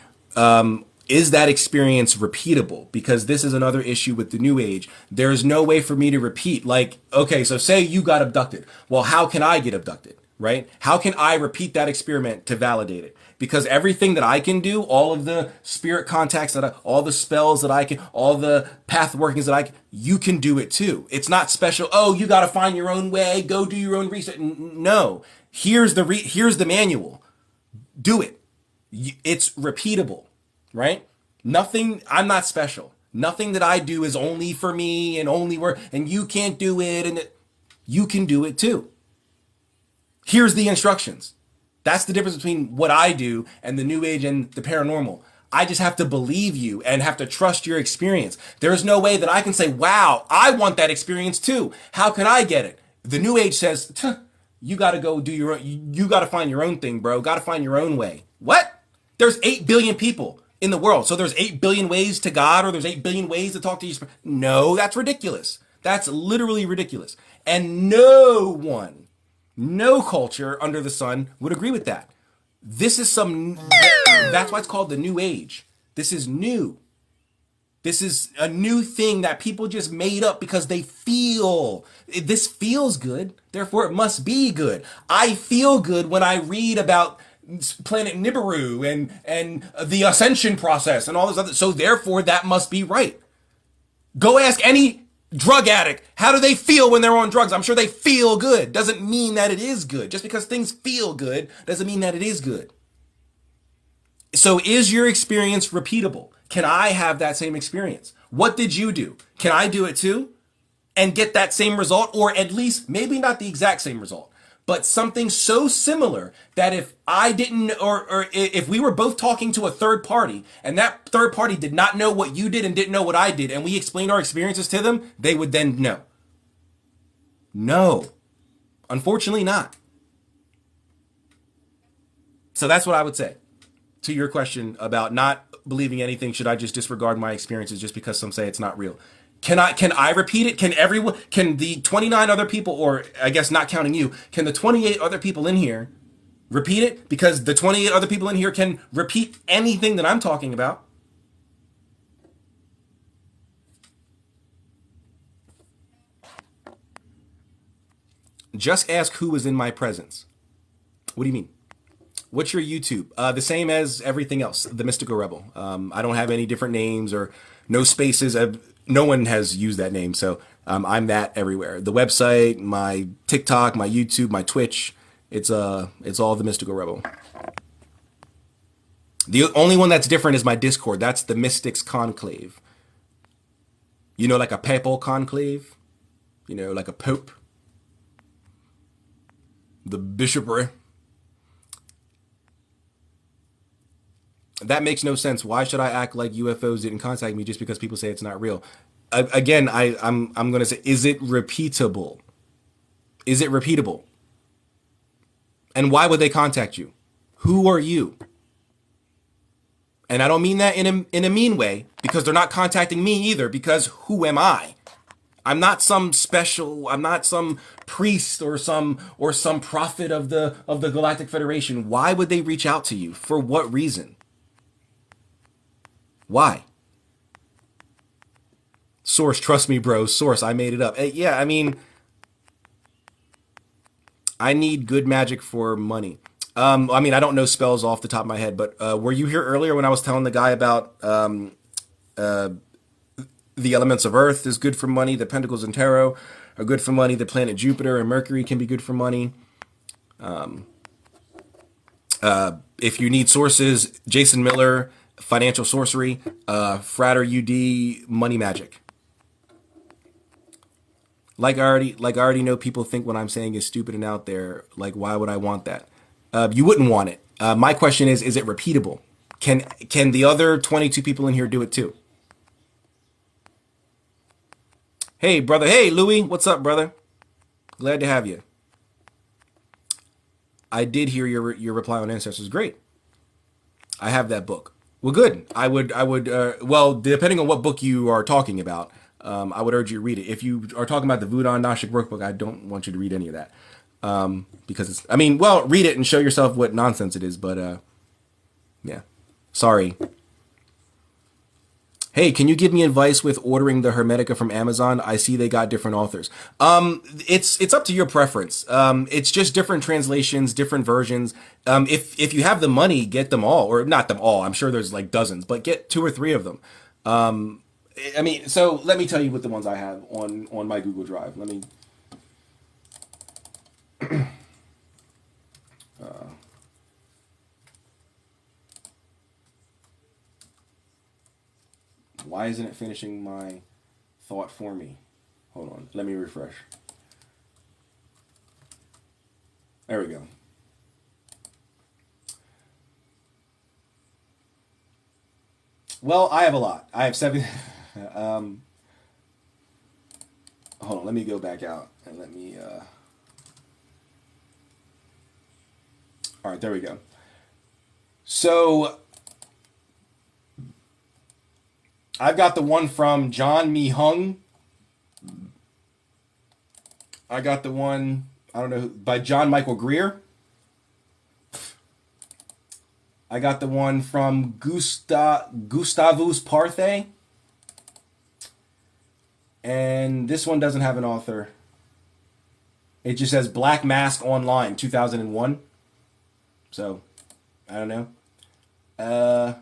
is that experience repeatable? Because this is another issue with the new age. There's no way for me to repeat. Like, okay, so say you got abducted. Well, how can I get abducted? Right? How can I repeat that experiment to validate it? Because everything that I can do, all of the spirit contacts all the spells that I can, all the path workings that you can do it too. It's not special. Oh, you got to find your own way. Go do your own research. No, here's the manual. Do it. It's repeatable, right? Nothing, I'm not special. Nothing that I do is only for me and only work, and you can't do it, and you can do it too. Here's the instructions. That's the difference between what I do and the new age and the paranormal. I just have to believe you and have to trust your experience. There's no way that I can say, wow, I want that experience too. How can I get it? The new age says, you got to go do your own, you got to find your own thing, bro. Got to find your own way. What? There's 8 billion people in the world. So there's 8 billion ways to God, or there's 8 billion ways to talk to you. No, that's ridiculous. That's literally ridiculous. And no culture under the sun would agree with that. That's why it's called the new age. This is new. This is a new thing that people just made up because they feel this feels good, therefore it must be good. I feel good when I read about planet Nibiru and the ascension process and all this other, so therefore that must be right. Go ask any drug addict, how do they feel when they're on drugs? I'm sure they feel good. Doesn't mean that it is good. Just because things feel good doesn't mean that it is good. So is your experience repeatable? Can I have that same experience? What did you do? Can I do it too and get that same result, or at least maybe not the exact same result, but something so similar that if I didn't, or if we were both talking to a third party and that third party did not know what you did and didn't know what I did, and we explained our experiences to them, they would then know. No, unfortunately not. So that's what I would say to your question about not believing anything. Should I just disregard my experiences just because some say it's not real? Can I repeat it? Can everyone, can the 29 other people, or I guess not counting you, can the 28 other people in here repeat it? Because the 28 other people in here can repeat anything that I'm talking about. Just ask who was in my presence. What do you mean? What's your YouTube? The same as everything else, The Mystical Rebel. I don't have any different names or no spaces. No one has used that name, so I'm that everywhere. The website, my TikTok, my YouTube, my Twitch. It's all The Mystical Rebel. The only one that's different is my Discord. That's the Mystics Conclave. You know, like a papal conclave. You know, like a pope. The bishopry. That makes no sense. Why should I act like UFOs didn't contact me just because people say it's not real? Again, I'm going to say, is it repeatable? Is it repeatable? And why would they contact you? Who are you? And I don't mean that in a mean way, because they're not contacting me either, because who am I? I'm not some special, I'm not some priest or some prophet of the Galactic Federation. Why would they reach out to you? For what reason? Why? Source, trust me, bro. Source, I made it up. Yeah, I mean, I need good magic for money. I mean, I don't know spells off the top of my head, but were you here earlier when I was telling the guy about the elements of Earth is good for money, the Pentacles and Tarot are good for money, the planet Jupiter and Mercury can be good for money. If you need sources, Jason Miller, Financial Sorcery, Frater UD, Money Magic. Like I already know people think what I'm saying is stupid and out there. Like, why would I want that? You wouldn't want it. My question is it repeatable? Can the other 22 people in here do it too? Hey, brother. Hey, Louie. What's up, brother? Glad to have you. I did hear your reply on Ancestors. Great. I have that book. Well, good. I would. Well, depending on what book you are talking about, I would urge you to read it. If you are talking about the Voodoo Gnostic Workbook, I don't want you to read any of that, because it's. I mean, well, read it and show yourself what nonsense it is. But yeah, sorry. Hey, can you give me advice with ordering the Hermetica from Amazon? I see they got different authors. It's up to your preference. It's just different translations, different versions. If you have the money, get them all, or not them all. I'm sure there's like dozens, but get 2 or 3 of them. I mean, so let me tell you what the ones I have on my Google Drive. Let me. Why isn't it finishing my thought for me? Hold on. Let me refresh. There we go. Well, I have a lot. I have 7. Hold on. Let me go back out and let me. All right. There we go. So I've got the one from John Mi Hung. I got the one, I don't know, by John Michael Greer. I got the one from Gustavus Parthe. And this one doesn't have an author. It just says Black Mask Online 2001. So, I don't know. Uh,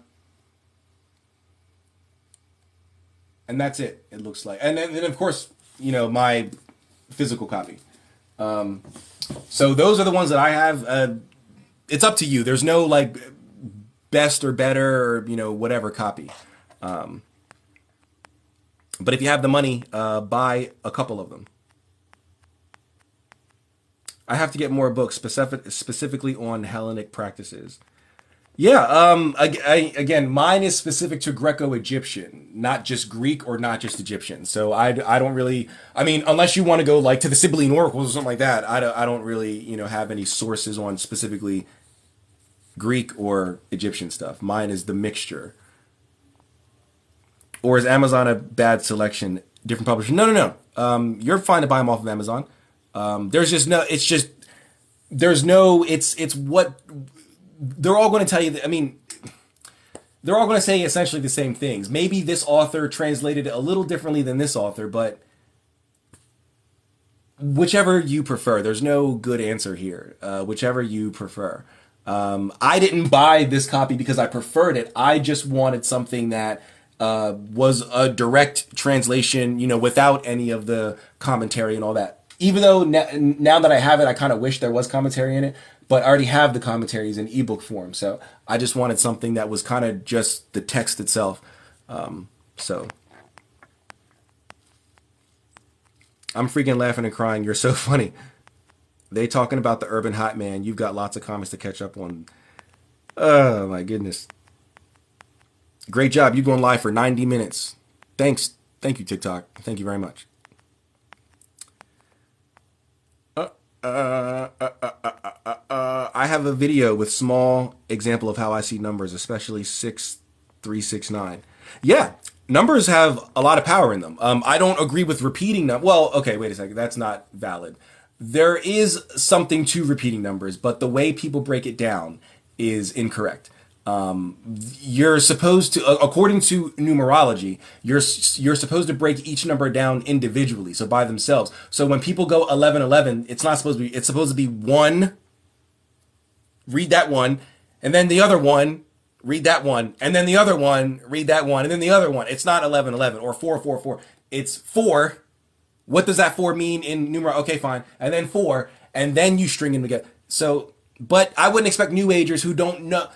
and that's it. It looks like, and then of course, my physical copy. So those are the ones that I have. It's up to you. There's no like best or better or whatever copy. But if you have the money, buy a couple of them. I have to get more books specifically on Hellenic practices. Yeah, again, mine is specific to Greco-Egyptian, not just Greek or not just Egyptian. So I don't really, I mean, unless you want to go like to the Sibylline oracles or something like that, I don't really, have any sources on specifically Greek or Egyptian stuff. Mine is the mixture. Or is Amazon a bad selection? Different publishers? No. You're fine to buy them off of Amazon. There's just no, it's just, there's no, it's what, they're all going to tell you that, I mean, they're all going to say essentially the same things. Maybe this author translated it a little differently than this author, but whichever you prefer. There's no good answer here. Whichever you prefer. I didn't buy this copy because I preferred it. I just wanted something that was a direct translation, without any of the commentary and all that. Even though now that I have it, I kind of wish there was commentary in it, but I already have the commentaries in ebook form. So I just wanted something that was kind of just the text itself. So I'm freaking laughing and crying. You're so funny. They talking about the urban hot man. You've got lots of comments to catch up on. Oh my goodness. Great job. You going live for 90 minutes. Thanks. Thank you, TikTok. Thank you very much. I have a video with small example of how I see numbers, especially 6369. Yeah, numbers have a lot of power in them. I don't agree with repeating them. Well, okay, wait a second. That's not valid. There is something to repeating numbers, but the way people break it down is incorrect. You're supposed to, according to numerology, you're supposed to break each number down individually, so by themselves. So when people go 1111, it's not supposed to be. It's supposed to be one. Read that one, and then the other one. Read that one, and then the other one. Read that one, and then the other one. It's not 1111 or 444. It's 4. What does that 4 mean in numerology? Okay, fine, and then 4, and then you string them together. So, but I wouldn't expect New Agers who don't know.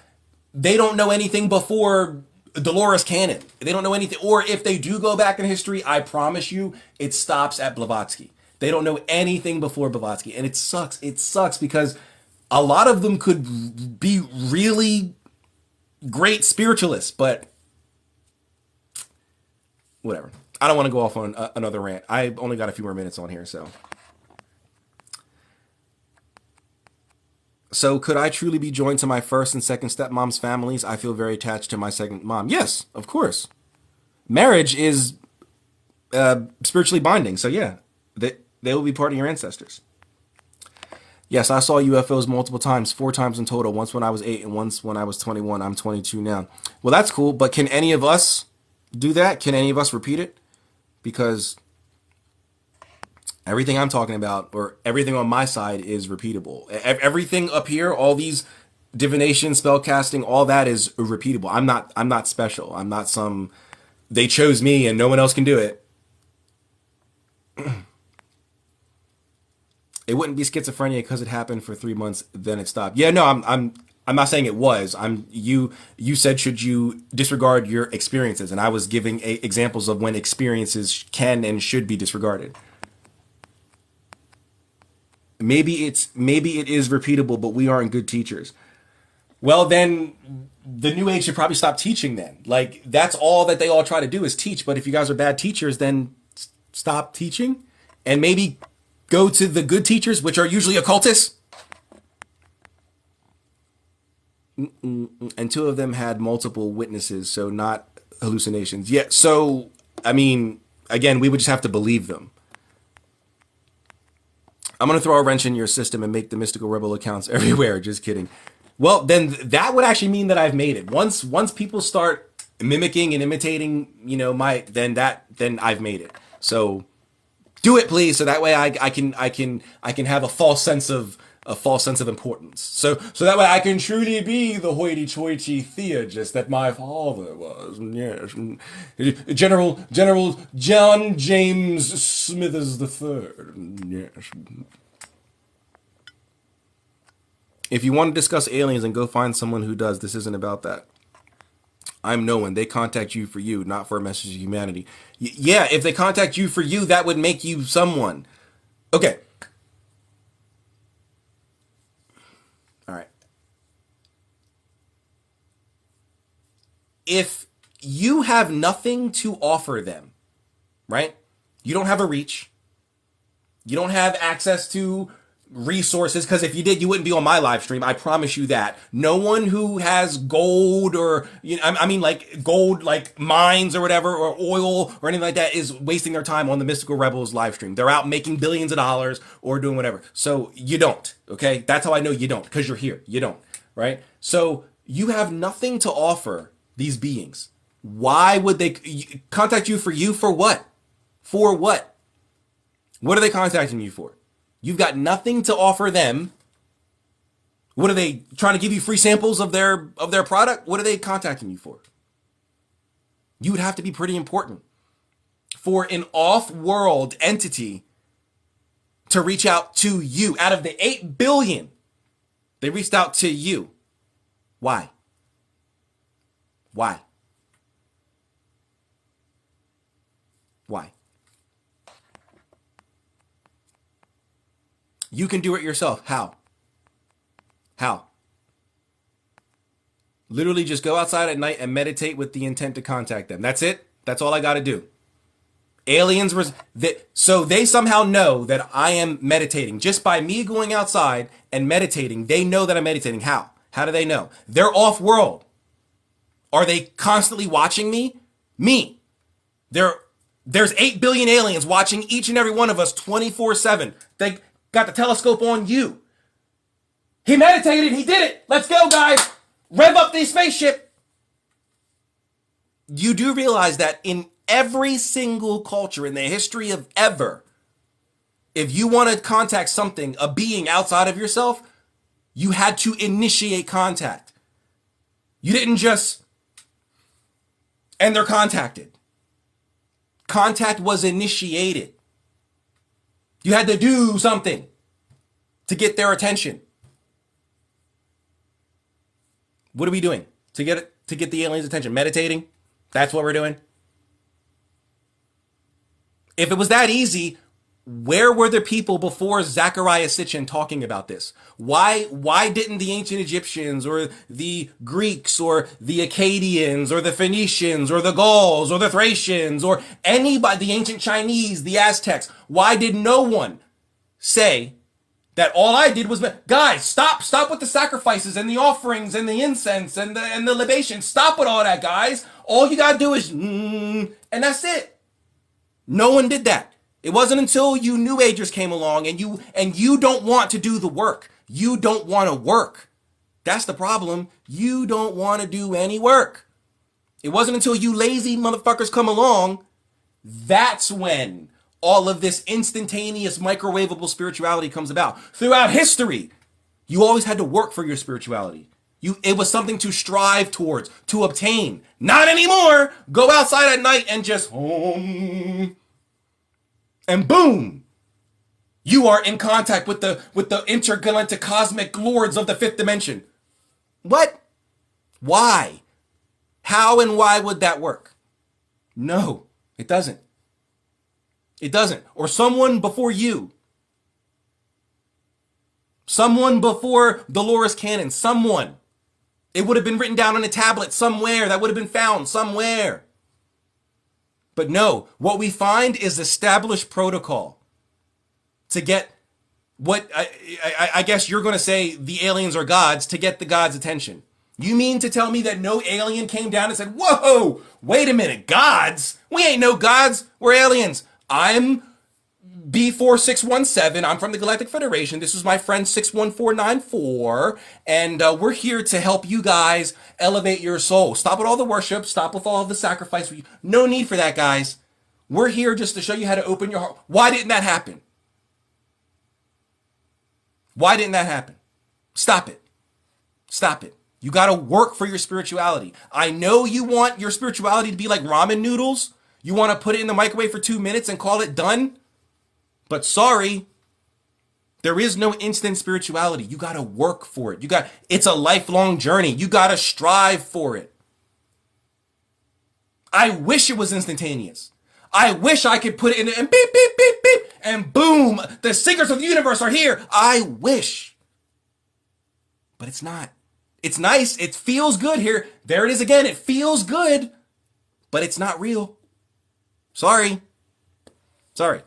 They don't know anything before Dolores Cannon. They don't know anything. Or if they do go back in history, I promise you, it stops at Blavatsky. They don't know anything before Blavatsky. And it sucks. It sucks because a lot of them could be really great spiritualists, but whatever. I don't want to go off on another rant. I only got a few more minutes on here, so. So could I truly be joined to my first and second stepmom's families? I feel very attached to my second mom. Yes, of course. Marriage is spiritually binding. So yeah, they will be part of your ancestors. Yes, I saw UFOs multiple times, 4 times in total. Once when I was 8 and once when I was 21. I'm 22 now. Well, that's cool. But can any of us do that? Can any of us repeat it? Because everything I'm talking about, or everything on my side, is repeatable. Everything up here, all these divination, spell casting, all that is repeatable. I'm not special. I'm not some. They chose me and no one else can do it. It wouldn't be schizophrenia because it happened for 3 months, then it stopped. Yeah, no, I'm not saying it was. You said should you disregard your experiences, and I was giving examples of when experiences can and should be disregarded. Maybe it is repeatable, but we aren't good teachers. Well, then the New Age should probably stop teaching then. Like, that's all that they all try to do is teach. But if you guys are bad teachers, then stop teaching and maybe go to the good teachers, which are usually occultists. And 2 of them had multiple witnesses, so not hallucinations. Yeah, so, I mean, again, we would just have to believe them. I'm going to throw a wrench in your system and make the Mystical Rebel accounts everywhere. Just kidding. Well, then that would actually mean that I've made it. Once people start mimicking and imitating, then I've made it. So do it, please, so that way I can have a false sense of importance. So that way I can truly be the hoity-toity theurgist that my father was. Yes, General John James Smithers the Third. Yes. If you want to discuss aliens, and go find someone who does. This isn't about that. I'm no one. They contact you for you, not for a message to humanity. Yeah, if they contact you for you, that would make you someone. Okay. All right. If you have nothing to offer them, right? You don't have a reach. You don't have access to resources, because if you did, you wouldn't be on my live stream. I promise you that. No one who has gold or, you know, I mean, like gold, like mines or whatever, or oil or anything like that is wasting their time on the Mystical Rebels live stream. They're out making billions of dollars or doing whatever. So you don't, okay? That's how I know you don't, because you're here. You don't, right? So you have nothing to offer these beings. Why would they contact you for you? For what? For what? What are they contacting you for? You've got nothing to offer them. What are they trying to give you free samples of their product? What are they contacting you for? You would have to be pretty important for an off-world entity to reach out to you. Out of the 8 billion, they reached out to you. Why? Why? Why? You can do it yourself. How? How? Literally just go outside at night and meditate with the intent to contact them. That's it. That's all I got to do. Aliens were so they somehow know that I am meditating just by me going outside and meditating. They know that I'm meditating. How? How do they know? They're off world. Are they constantly watching me? Me. There's 8 billion aliens watching each and every one of us 24/7. They got the telescope on you. He meditated. He did it. Let's go, guys. Rev up the spaceship. You do realize that in every single culture in the history of ever, if you want to contact something, a being outside of yourself, you had to initiate contact. You didn't just, and they're contacted. Contact was initiated. You had to do something to get their attention. What are we doing to get the aliens' attention? Meditating? That's what we're doing. If it was that easy, where were the people before Zecharia Sitchin talking about this? Why didn't the ancient Egyptians or the Greeks or the Akkadians or the Phoenicians or the Gauls or the Thracians or anybody, the ancient Chinese, the Aztecs, why did no one say that all I did was, guys, stop with the sacrifices and the offerings and the incense and the libations. Stop with all that, guys. All you gotta do is, and that's it. No one did that. It wasn't until you New Agers came along and you don't want to do the work. You don't want to work. That's the problem. You don't want to do any work. It wasn't until you lazy motherfuckers come along, that's when all of this instantaneous microwavable spirituality comes about. Throughout history, you always had to work for your spirituality. It was something to strive towards, to obtain. Not anymore. Go outside at night and just and boom, you are in contact with the intergalactic cosmic lords of the fifth dimension. What? Why? How and why would that work? No, it doesn't. It doesn't. Or someone before you. Someone before Dolores Cannon. Someone. It would have been written down on a tablet somewhere. That would have been found somewhere. But no, what we find is established protocol to get what I guess you're going to say the aliens are gods, to get the gods' attention. You mean to tell me that no alien came down and said, whoa, wait a minute, gods? We ain't no gods. We're aliens. I'm B4617. I'm from the Galactic Federation. This is my friend 61494. And we're here to help you guys elevate your soul. Stop with all the worship. Stop with all the sacrifice. No need for that, guys. We're here just to show you how to open your heart. Why didn't that happen? Why didn't that happen? Stop it. Stop it. You got to work for your spirituality. I know you want your spirituality to be like ramen noodles. You want to put it in the microwave for 2 minutes and call it done. But sorry, there is no instant spirituality. You got to work for it. It's a lifelong journey. You got to strive for it. I wish it was instantaneous. I wish I could put it in and beep, beep, beep, beep, and boom, the secrets of the universe are here. I wish. But it's not. It's nice. It feels good here. There it is again. It feels good, but it's not real. Sorry. Sorry.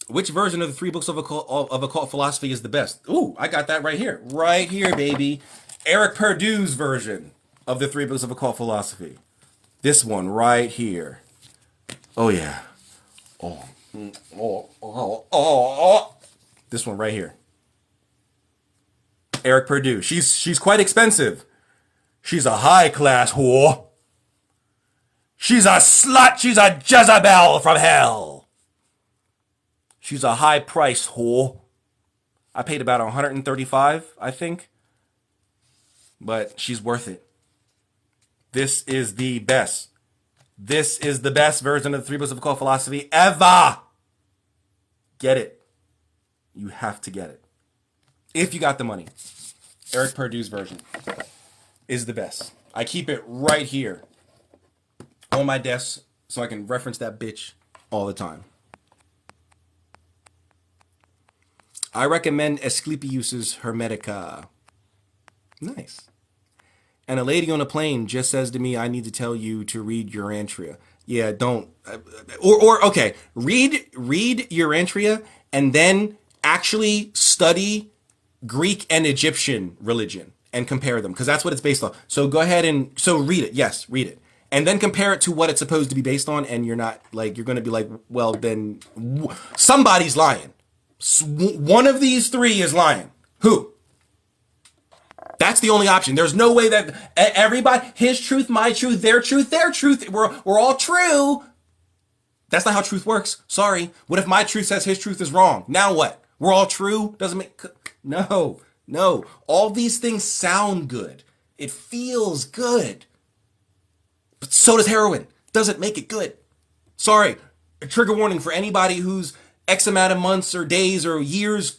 Which version of the 3 books of occult philosophy is the best? Ooh, I got that right here. Right here, baby. Eric Perdue's version of the 3 books of occult philosophy. This one right here. Oh, yeah. Oh. This one right here. Eric Perdue. She's quite expensive. She's a high-class whore. She's a slut. She's a Jezebel from hell. She's a high-priced whore. I paid about $135, I think. But she's worth it. This is the best. This is the best version of the 3 books of occult philosophy ever. Get it. You have to get it. If you got the money. Eric Perdue's version is the best. I keep it right here on my desk so I can reference that bitch all the time. I recommend Asclepius's Hermetica. Nice. And a lady on a plane just says to me, I need to tell you to read Urantria. Yeah, don't. Or okay, read Urantria and then actually study Greek and Egyptian religion and compare them, because that's what it's based on. So go ahead and read it. Yes, read it. And then compare it to what it's supposed to be based on, and you're going to be like, well, then somebody's lying. One of these 3 is lying. Who? That's the only option. There's no way that everybody, his truth, my truth, their truth, we're all true. That's not how truth works. Sorry. What if my truth says his truth is wrong? Now what? We're all true? Doesn't make... No. All these things sound good. It feels good. But so does heroin. Doesn't make it good. Sorry. A trigger warning for anybody who's X amount of months or days or years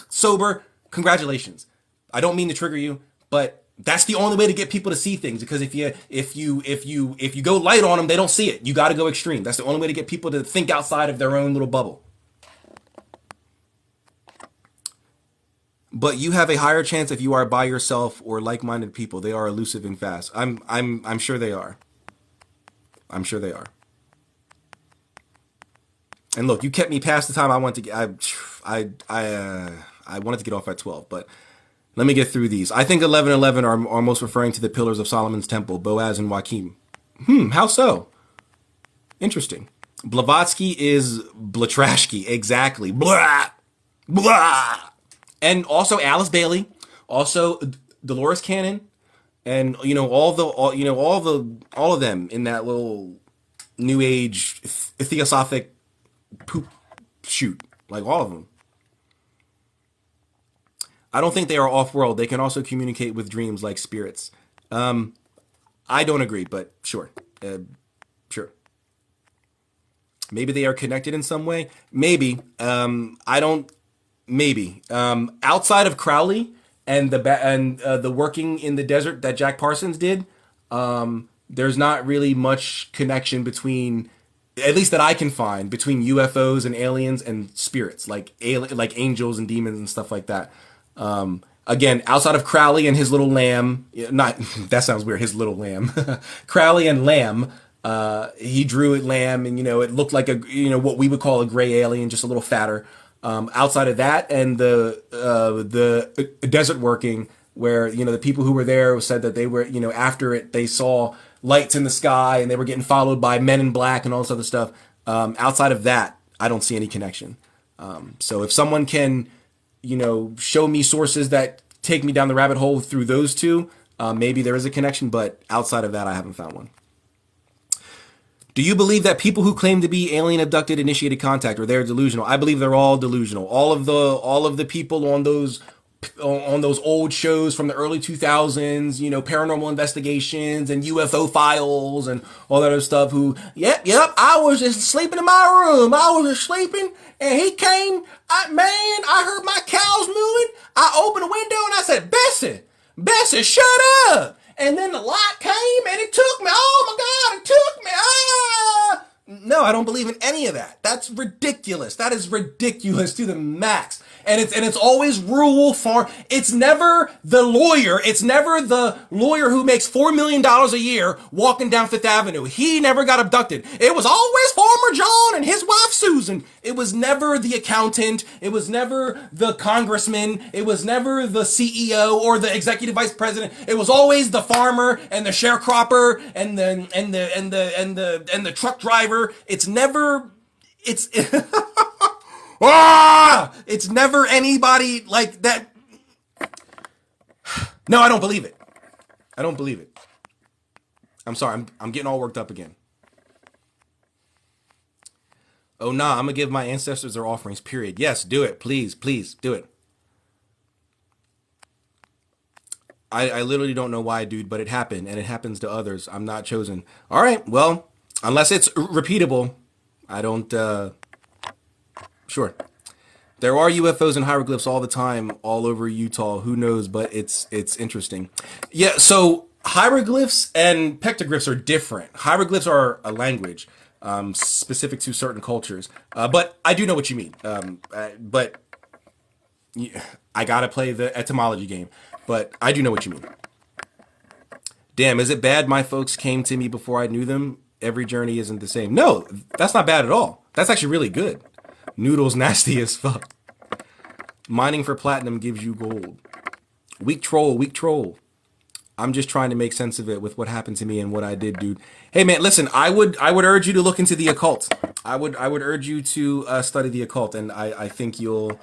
sober. Congratulations. I don't mean to trigger you, but that's the only way to get people to see things, because if you go light on them, they don't see it. You got to go extreme. That's the only way to get people to think outside of their own little bubble. But you have a higher chance if you are by yourself or like-minded people. They are elusive and fast. I'm sure they are. I'm sure they are. And look, you kept me past the time I wanted to get. I wanted to get off at 12, but let me get through these. I think 11:11 are most referring to the pillars of Solomon's temple, Boaz and Joachim. How so? Interesting. Blavatsky is Blatrashky. Exactly. Blah. Blah. And also Alice Bailey, also Dolores Cannon, and all of them in that little new age theosophic poop shoot, like all of them. I don't think they are off-world. They can also communicate with dreams like spirits. I don't agree, but sure. Sure. Maybe they are connected in some way. Maybe. I don't. Maybe. Outside of Crowley and the working in the desert that Jack Parsons did, there's not really much connection between, at least that I can find, between UFOs and aliens and spirits, like angels and demons and stuff like that. Again, outside of Crowley and his little lamb, not that sounds weird, his little lamb, Crowley and lamb, he drew a lamb, and it looked like what we would call a gray alien, just a little fatter. Outside of that, and the desert working, where the people who were there said that they were after it they saw lights in the sky and they were getting followed by men in black and all this other stuff. Outside of that, I don't see any connection. So if someone can show me sources that take me down the rabbit hole through those two, Maybe there is a connection, but outside of that, I haven't found one. Do you believe that people who claim to be alien abducted initiated contact or they're delusional? I believe they're all delusional. All of the people on those old shows from the early 2000s, paranormal investigations and UFO files and all that other stuff who, yep, I was just sleeping in my room. I was just sleeping and he came, I heard my cows mooing. I opened the window and I said, Bessie, shut up. And then the light came and it took me. Oh my God, it took me. Ah! No, I don't believe in any of that. That's ridiculous. That is ridiculous to the max. And it's always rural farm. It's never the lawyer. It's never the lawyer who makes $4 million a year walking down Fifth Avenue. He never got abducted. It was always Farmer John and his wife Susan. It was never the accountant. It was never the congressman. It was never the CEO or the executive vice president. It was always the farmer and the sharecropper and the truck driver. It's never. It's never anybody like that. No, I don't believe it. I don't believe it. I'm sorry. I'm getting all worked up again. Oh, nah, I'm going to give my ancestors their offerings, period. Yes, do it. Please, do it. I literally don't know why, dude, but it happened, and it happens to others. I'm not chosen. All right, well, unless it's repeatable, I don't, sure. There are UFOs and hieroglyphs all the time, all over Utah. Who knows? But it's interesting. Yeah. So hieroglyphs and pictoglyphs are different. Hieroglyphs are a language specific to certain cultures. But I do know what you mean. But I gotta play the etymology game. But I do know what you mean. Damn, is it bad my folks came to me before I knew them? Every journey isn't the same. No, that's not bad at all. That's actually really good. Noodles nasty as fuck. Mining for platinum gives you gold. Weak troll. I'm just trying to make sense of it with what happened to me and what I did, dude. Hey man, listen, I would urge you to look into the occult. I would urge you to study the occult, and I think you'll,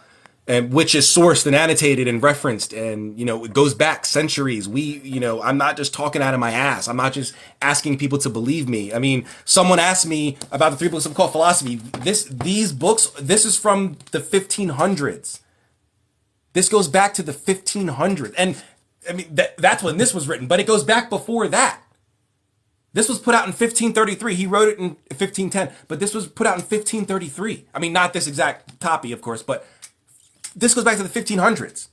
and which is sourced and annotated and referenced, and it goes back centuries. I'm not just talking out of my ass. I'm not just asking people to believe me. I mean, someone asked me about the 3 books of occult philosophy. These books, this is from the 1500s. This goes back to the 1500s, and I mean that's when this was written. But it goes back before that. This was put out in 1533. He wrote it in 1510, but this was put out in 1533. I mean, not this exact copy, of course, but this goes back to the 1500s.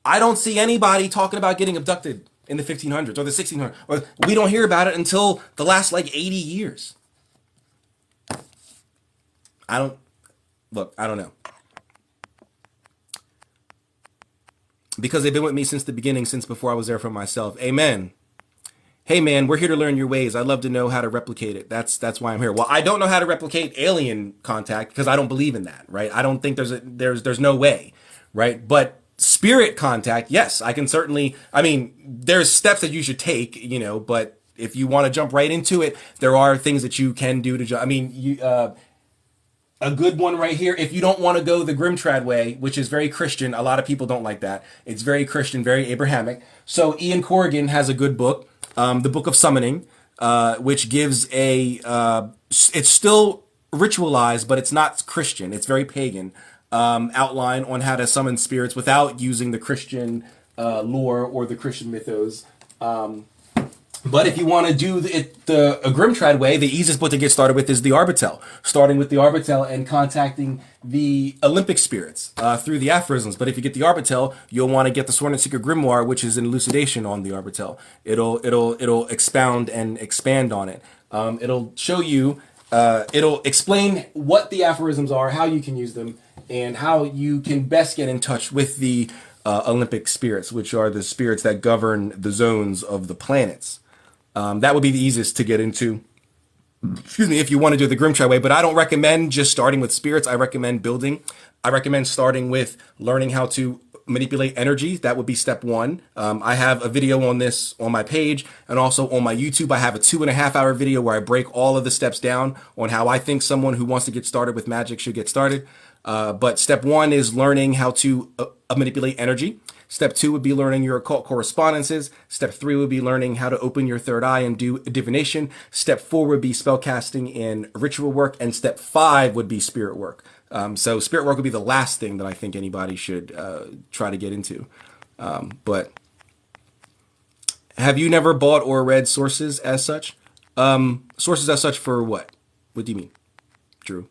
I don't see anybody talking about getting abducted in the 1500s or the 1600s. Or we don't hear about it until the last 80 years. I don't know. Because they've been with me since the beginning, since before I was there for myself. Amen. Hey man, we're here to learn your ways. I'd love to know how to replicate it. That's why I'm here. Well, I don't know how to replicate alien contact because I don't believe in that, right? I don't think there's no way, right? But spirit contact, yes, I can certainly. I mean, there's steps that you should take, but if you want to jump right into it, there are things that you can do to jump. I mean, a good one right here. If you don't want to go the Grimtrad way, which is very Christian, a lot of people don't like that. It's very Christian, very Abrahamic. So Ian Corrigan has a good book, the Book of Summoning, which gives it's still ritualized, but it's not Christian. It's very pagan, outline on how to summon spirits without using the Christian lore or the Christian mythos. But if you want to do the Grimtrad way, the easiest book to get started with is the Arbitel. Starting with the Arbitel and contacting the Olympic spirits through the aphorisms. But if you get the Arbitel, you'll want to get the Sworn and Secret Grimoire, which is an elucidation on the Arbitel. It'll expound and expand on it. It'll show you. It'll explain what the aphorisms are, how you can use them, and how you can best get in touch with the Olympic spirits, which are the spirits that govern the zones of the planets. That would be the easiest to get into, excuse me, if you want to do the Grimtrad way, but I don't recommend just starting with spirits. I recommend building. I recommend starting with learning how to manipulate energy. That would be step one. I have a video on this on my page, and also on my YouTube. I have a 2.5-hour video where I break all of the steps down on how I think someone who wants to get started with magic should get started. But step one is learning how to manipulate energy. Step 2 would be learning your occult correspondences. Step 3 would be learning how to open your third eye and do divination. Step 4 would be spell casting and ritual work. And step 5 would be spirit work. So spirit work would be the last thing that I think anybody should try to get into. But have you never bought or read sources as such? Sources as such for what? What do you mean, Drew?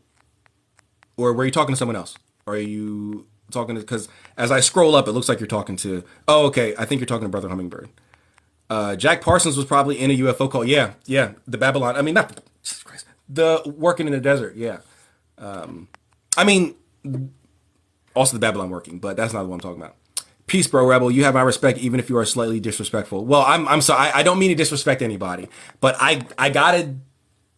Or were you talking to someone else? Or are you talking to, because as I scroll up, it looks like you're talking to, oh, okay, I think you're talking to Brother Hummingbird. Jack Parsons was probably in a UFO call. Yeah, yeah, the Babylon, I mean, not the, Jesus Christ, the working in the desert, yeah. I mean, also the Babylon working, but that's not what I'm talking about. Peace, bro, rebel. You have my respect, even if you are slightly disrespectful. Well, I'm sorry. I don't mean to disrespect anybody, but I gotta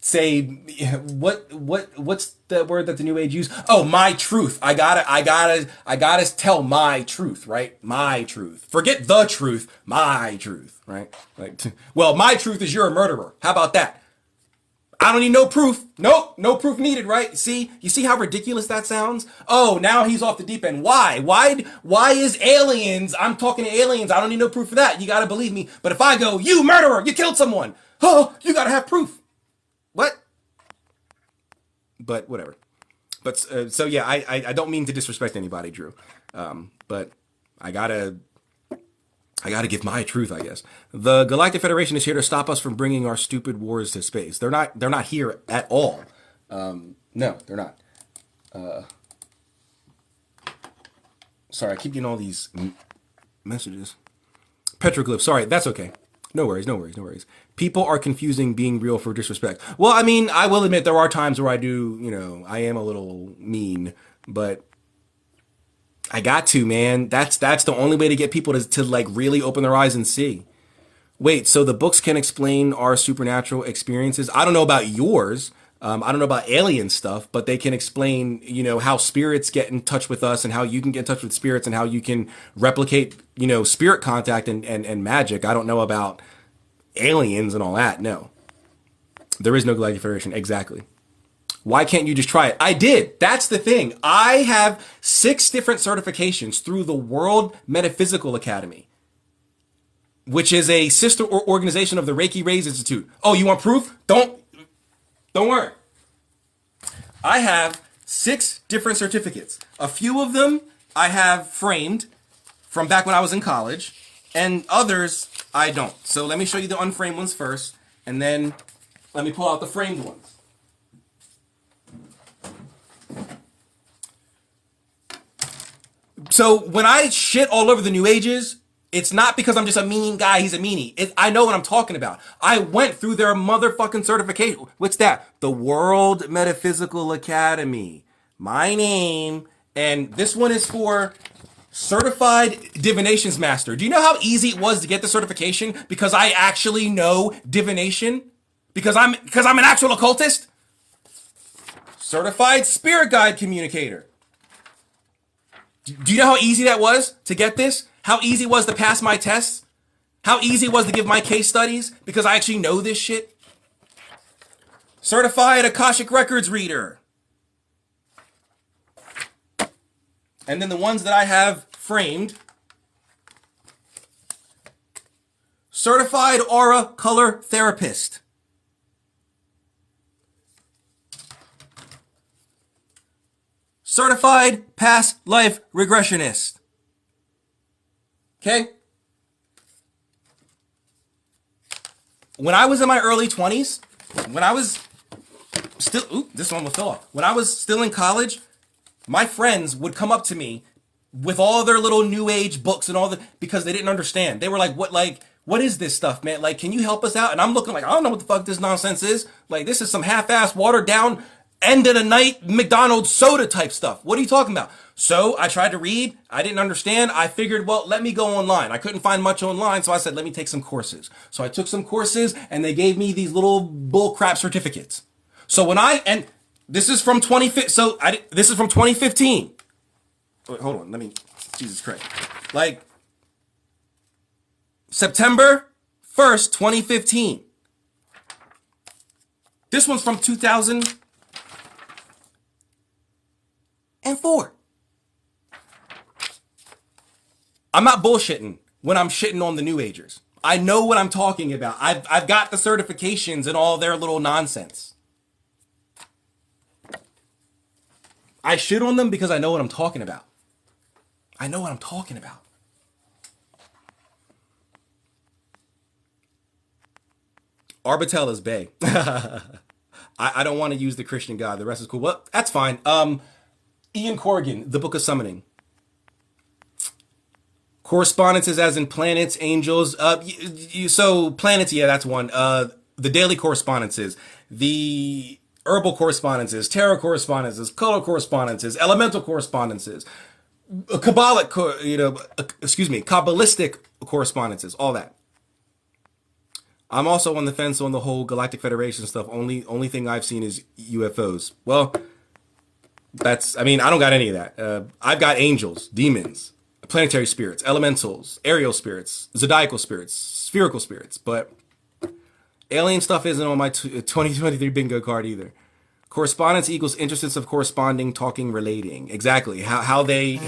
say, what's the word that the New Age use? Oh, my truth. I gotta tell my truth, right? My truth. Forget the truth. My truth, right? Like, well, my truth is you're a murderer. How about that? I don't need no proof. Nope, no proof needed, right? See, you see how ridiculous that sounds? Oh, now he's off the deep end. Why? Why is aliens? I'm talking to aliens. I don't need no proof for that. You gotta believe me. But if I go, you murderer, you killed someone. Oh, you gotta have proof. What? But whatever. But so yeah, I don't mean to disrespect anybody, Drew. But I gotta give my truth, I guess. The Galactic Federation is here to stop us from bringing our stupid wars to space. They're not here at all. No, they're not. Sorry, I keep getting all these messages. Petroglyph, sorry, that's okay. No worries, no worries, no worries. People are confusing being real for disrespect. Well, I mean, I will admit there are times where I do, I am a little mean, but I got to, man. That's the only way to get people to like really open their eyes and see. Wait, so the books can explain our supernatural experiences? I don't know about yours. I don't know about alien stuff, but they can explain, how spirits get in touch with us and how you can get in touch with spirits and how you can replicate, spirit contact and magic. I don't know about aliens and all that. No, there is no Galactic Federation. Exactly. Why can't you just try it? I did. That's the thing. I have 6 different certifications through the World Metaphysical Academy, which is a sister organization of the Reiki Rays Institute. Oh, you want proof? Don't worry. I have 6 different certificates. A few of them I have framed from back when I was in college, and others I don't. So let me show you the unframed ones first, and then let me pull out the framed ones. So when I shit all over the New Ages, it's not because I'm just a mean guy. He's a meanie. I know what I'm talking about. I went through their motherfucking certification. What's that? The World Metaphysical Academy. My name. And this one is for Certified Divinations Master. Do you know how easy it was to get the certification? Because I actually know divination? Because I'm an actual occultist? Certified Spirit Guide Communicator. Do you know how easy that was to get this? How easy it was to pass my tests? How easy it was to give my case studies? Because I actually know this shit. Certified Akashic Records Reader. And then the ones that I have framed. Certified Aura Color Therapist. Certified Past Life Regressionist. Okay? When I was in my early 20s, when I was still, this one will fell off. When I was still in college, my friends would come up to me with all their little new age books and because they didn't understand. They were like, what is this stuff, man? Like, can you help us out? And I'm looking like, I don't know what the fuck this nonsense is. Like, this is some half-ass, watered down, end of the night McDonald's soda type stuff. What are you talking about? So I tried to read. I didn't understand. I figured, well, let me go online. I couldn't find much online. So I said, let me take some courses. So I took some courses and they gave me these little bullcrap certificates. So and this is from 2015. This is from 2015. Wait, hold on. Jesus Christ. Like September 1st, 2015. This one's from 2004. I'm not bullshitting when I'm shitting on the New Agers. I know what I'm talking about. I've got the certifications and all their little nonsense. I shit on them because I know what I'm talking about. I know what I'm talking about. Arbitel is Bay. I don't want to use the Christian God. The rest is cool. Well, that's fine. Ian Corrigan, The Book of Summoning. Correspondences as in planets, angels. So planets, yeah, that's one. The daily correspondences, the herbal correspondences, tarot correspondences, color correspondences, elemental correspondences, Kabbalistic correspondences, all that. I'm also on the fence on the whole Galactic Federation stuff. Only thing I've seen is UFOs. Well, I don't got any of that. I've got angels, demons, planetary spirits, elementals, aerial spirits, zodiacal spirits, spherical spirits, but alien stuff isn't on my 2023 bingo card either. Correspondence equals instances of corresponding, talking, relating. Exactly. How they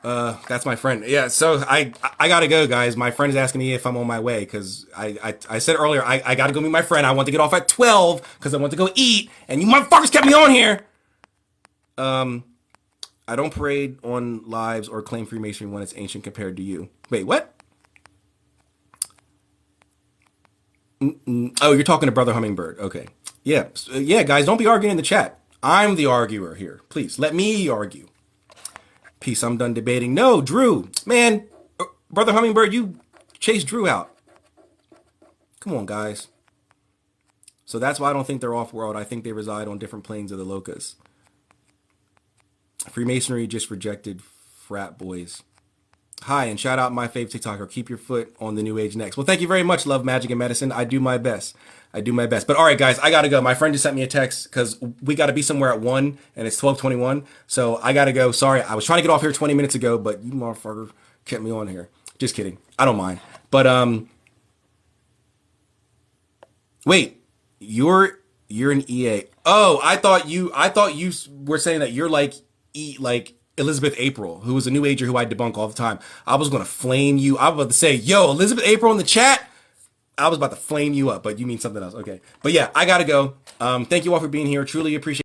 that's my friend. Yeah, so I gotta go, guys. My friend is asking me if I'm on my way because I said earlier I gotta go meet my friend. I want to get off at 12 because I want to go eat, and you motherfuckers kept me on here. I don't parade on lives or claim Freemasonry when it's ancient compared to you. Wait, what? Oh, you're talking to Brother Hummingbird. Okay. Yeah, yeah, guys, don't be arguing in the chat. I'm the arguer here. Please let me argue. Peace, I'm done debating. No, Drew. Man, Brother Hummingbird, you chased Drew out. Come on, guys. So that's why I don't think they're off-world. I think they reside on different planes of the locus. Freemasonry just rejected frat boys. Hi, and shout out my fave TikToker. Keep your foot on the new age next. Well, thank you very much, Love, Magic, and Medicine. I do my best. But all right, guys, I got to go. My friend just sent me a text because we got to be somewhere at 1, and it's 12:21. So I got to go. Sorry, I was trying to get off here 20 minutes ago, but you motherfucker kept me on here. Just kidding. I don't mind. But wait, you're an EA. Oh, I thought you were saying that you're like Elizabeth April, who was a new ager who I debunk all the time. I was going to flame you. I was about to say, yo, Elizabeth April in the chat. I was about to flame you up, but you mean something else. Okay. But yeah, I got to go. Thank you all for being here. Truly appreciate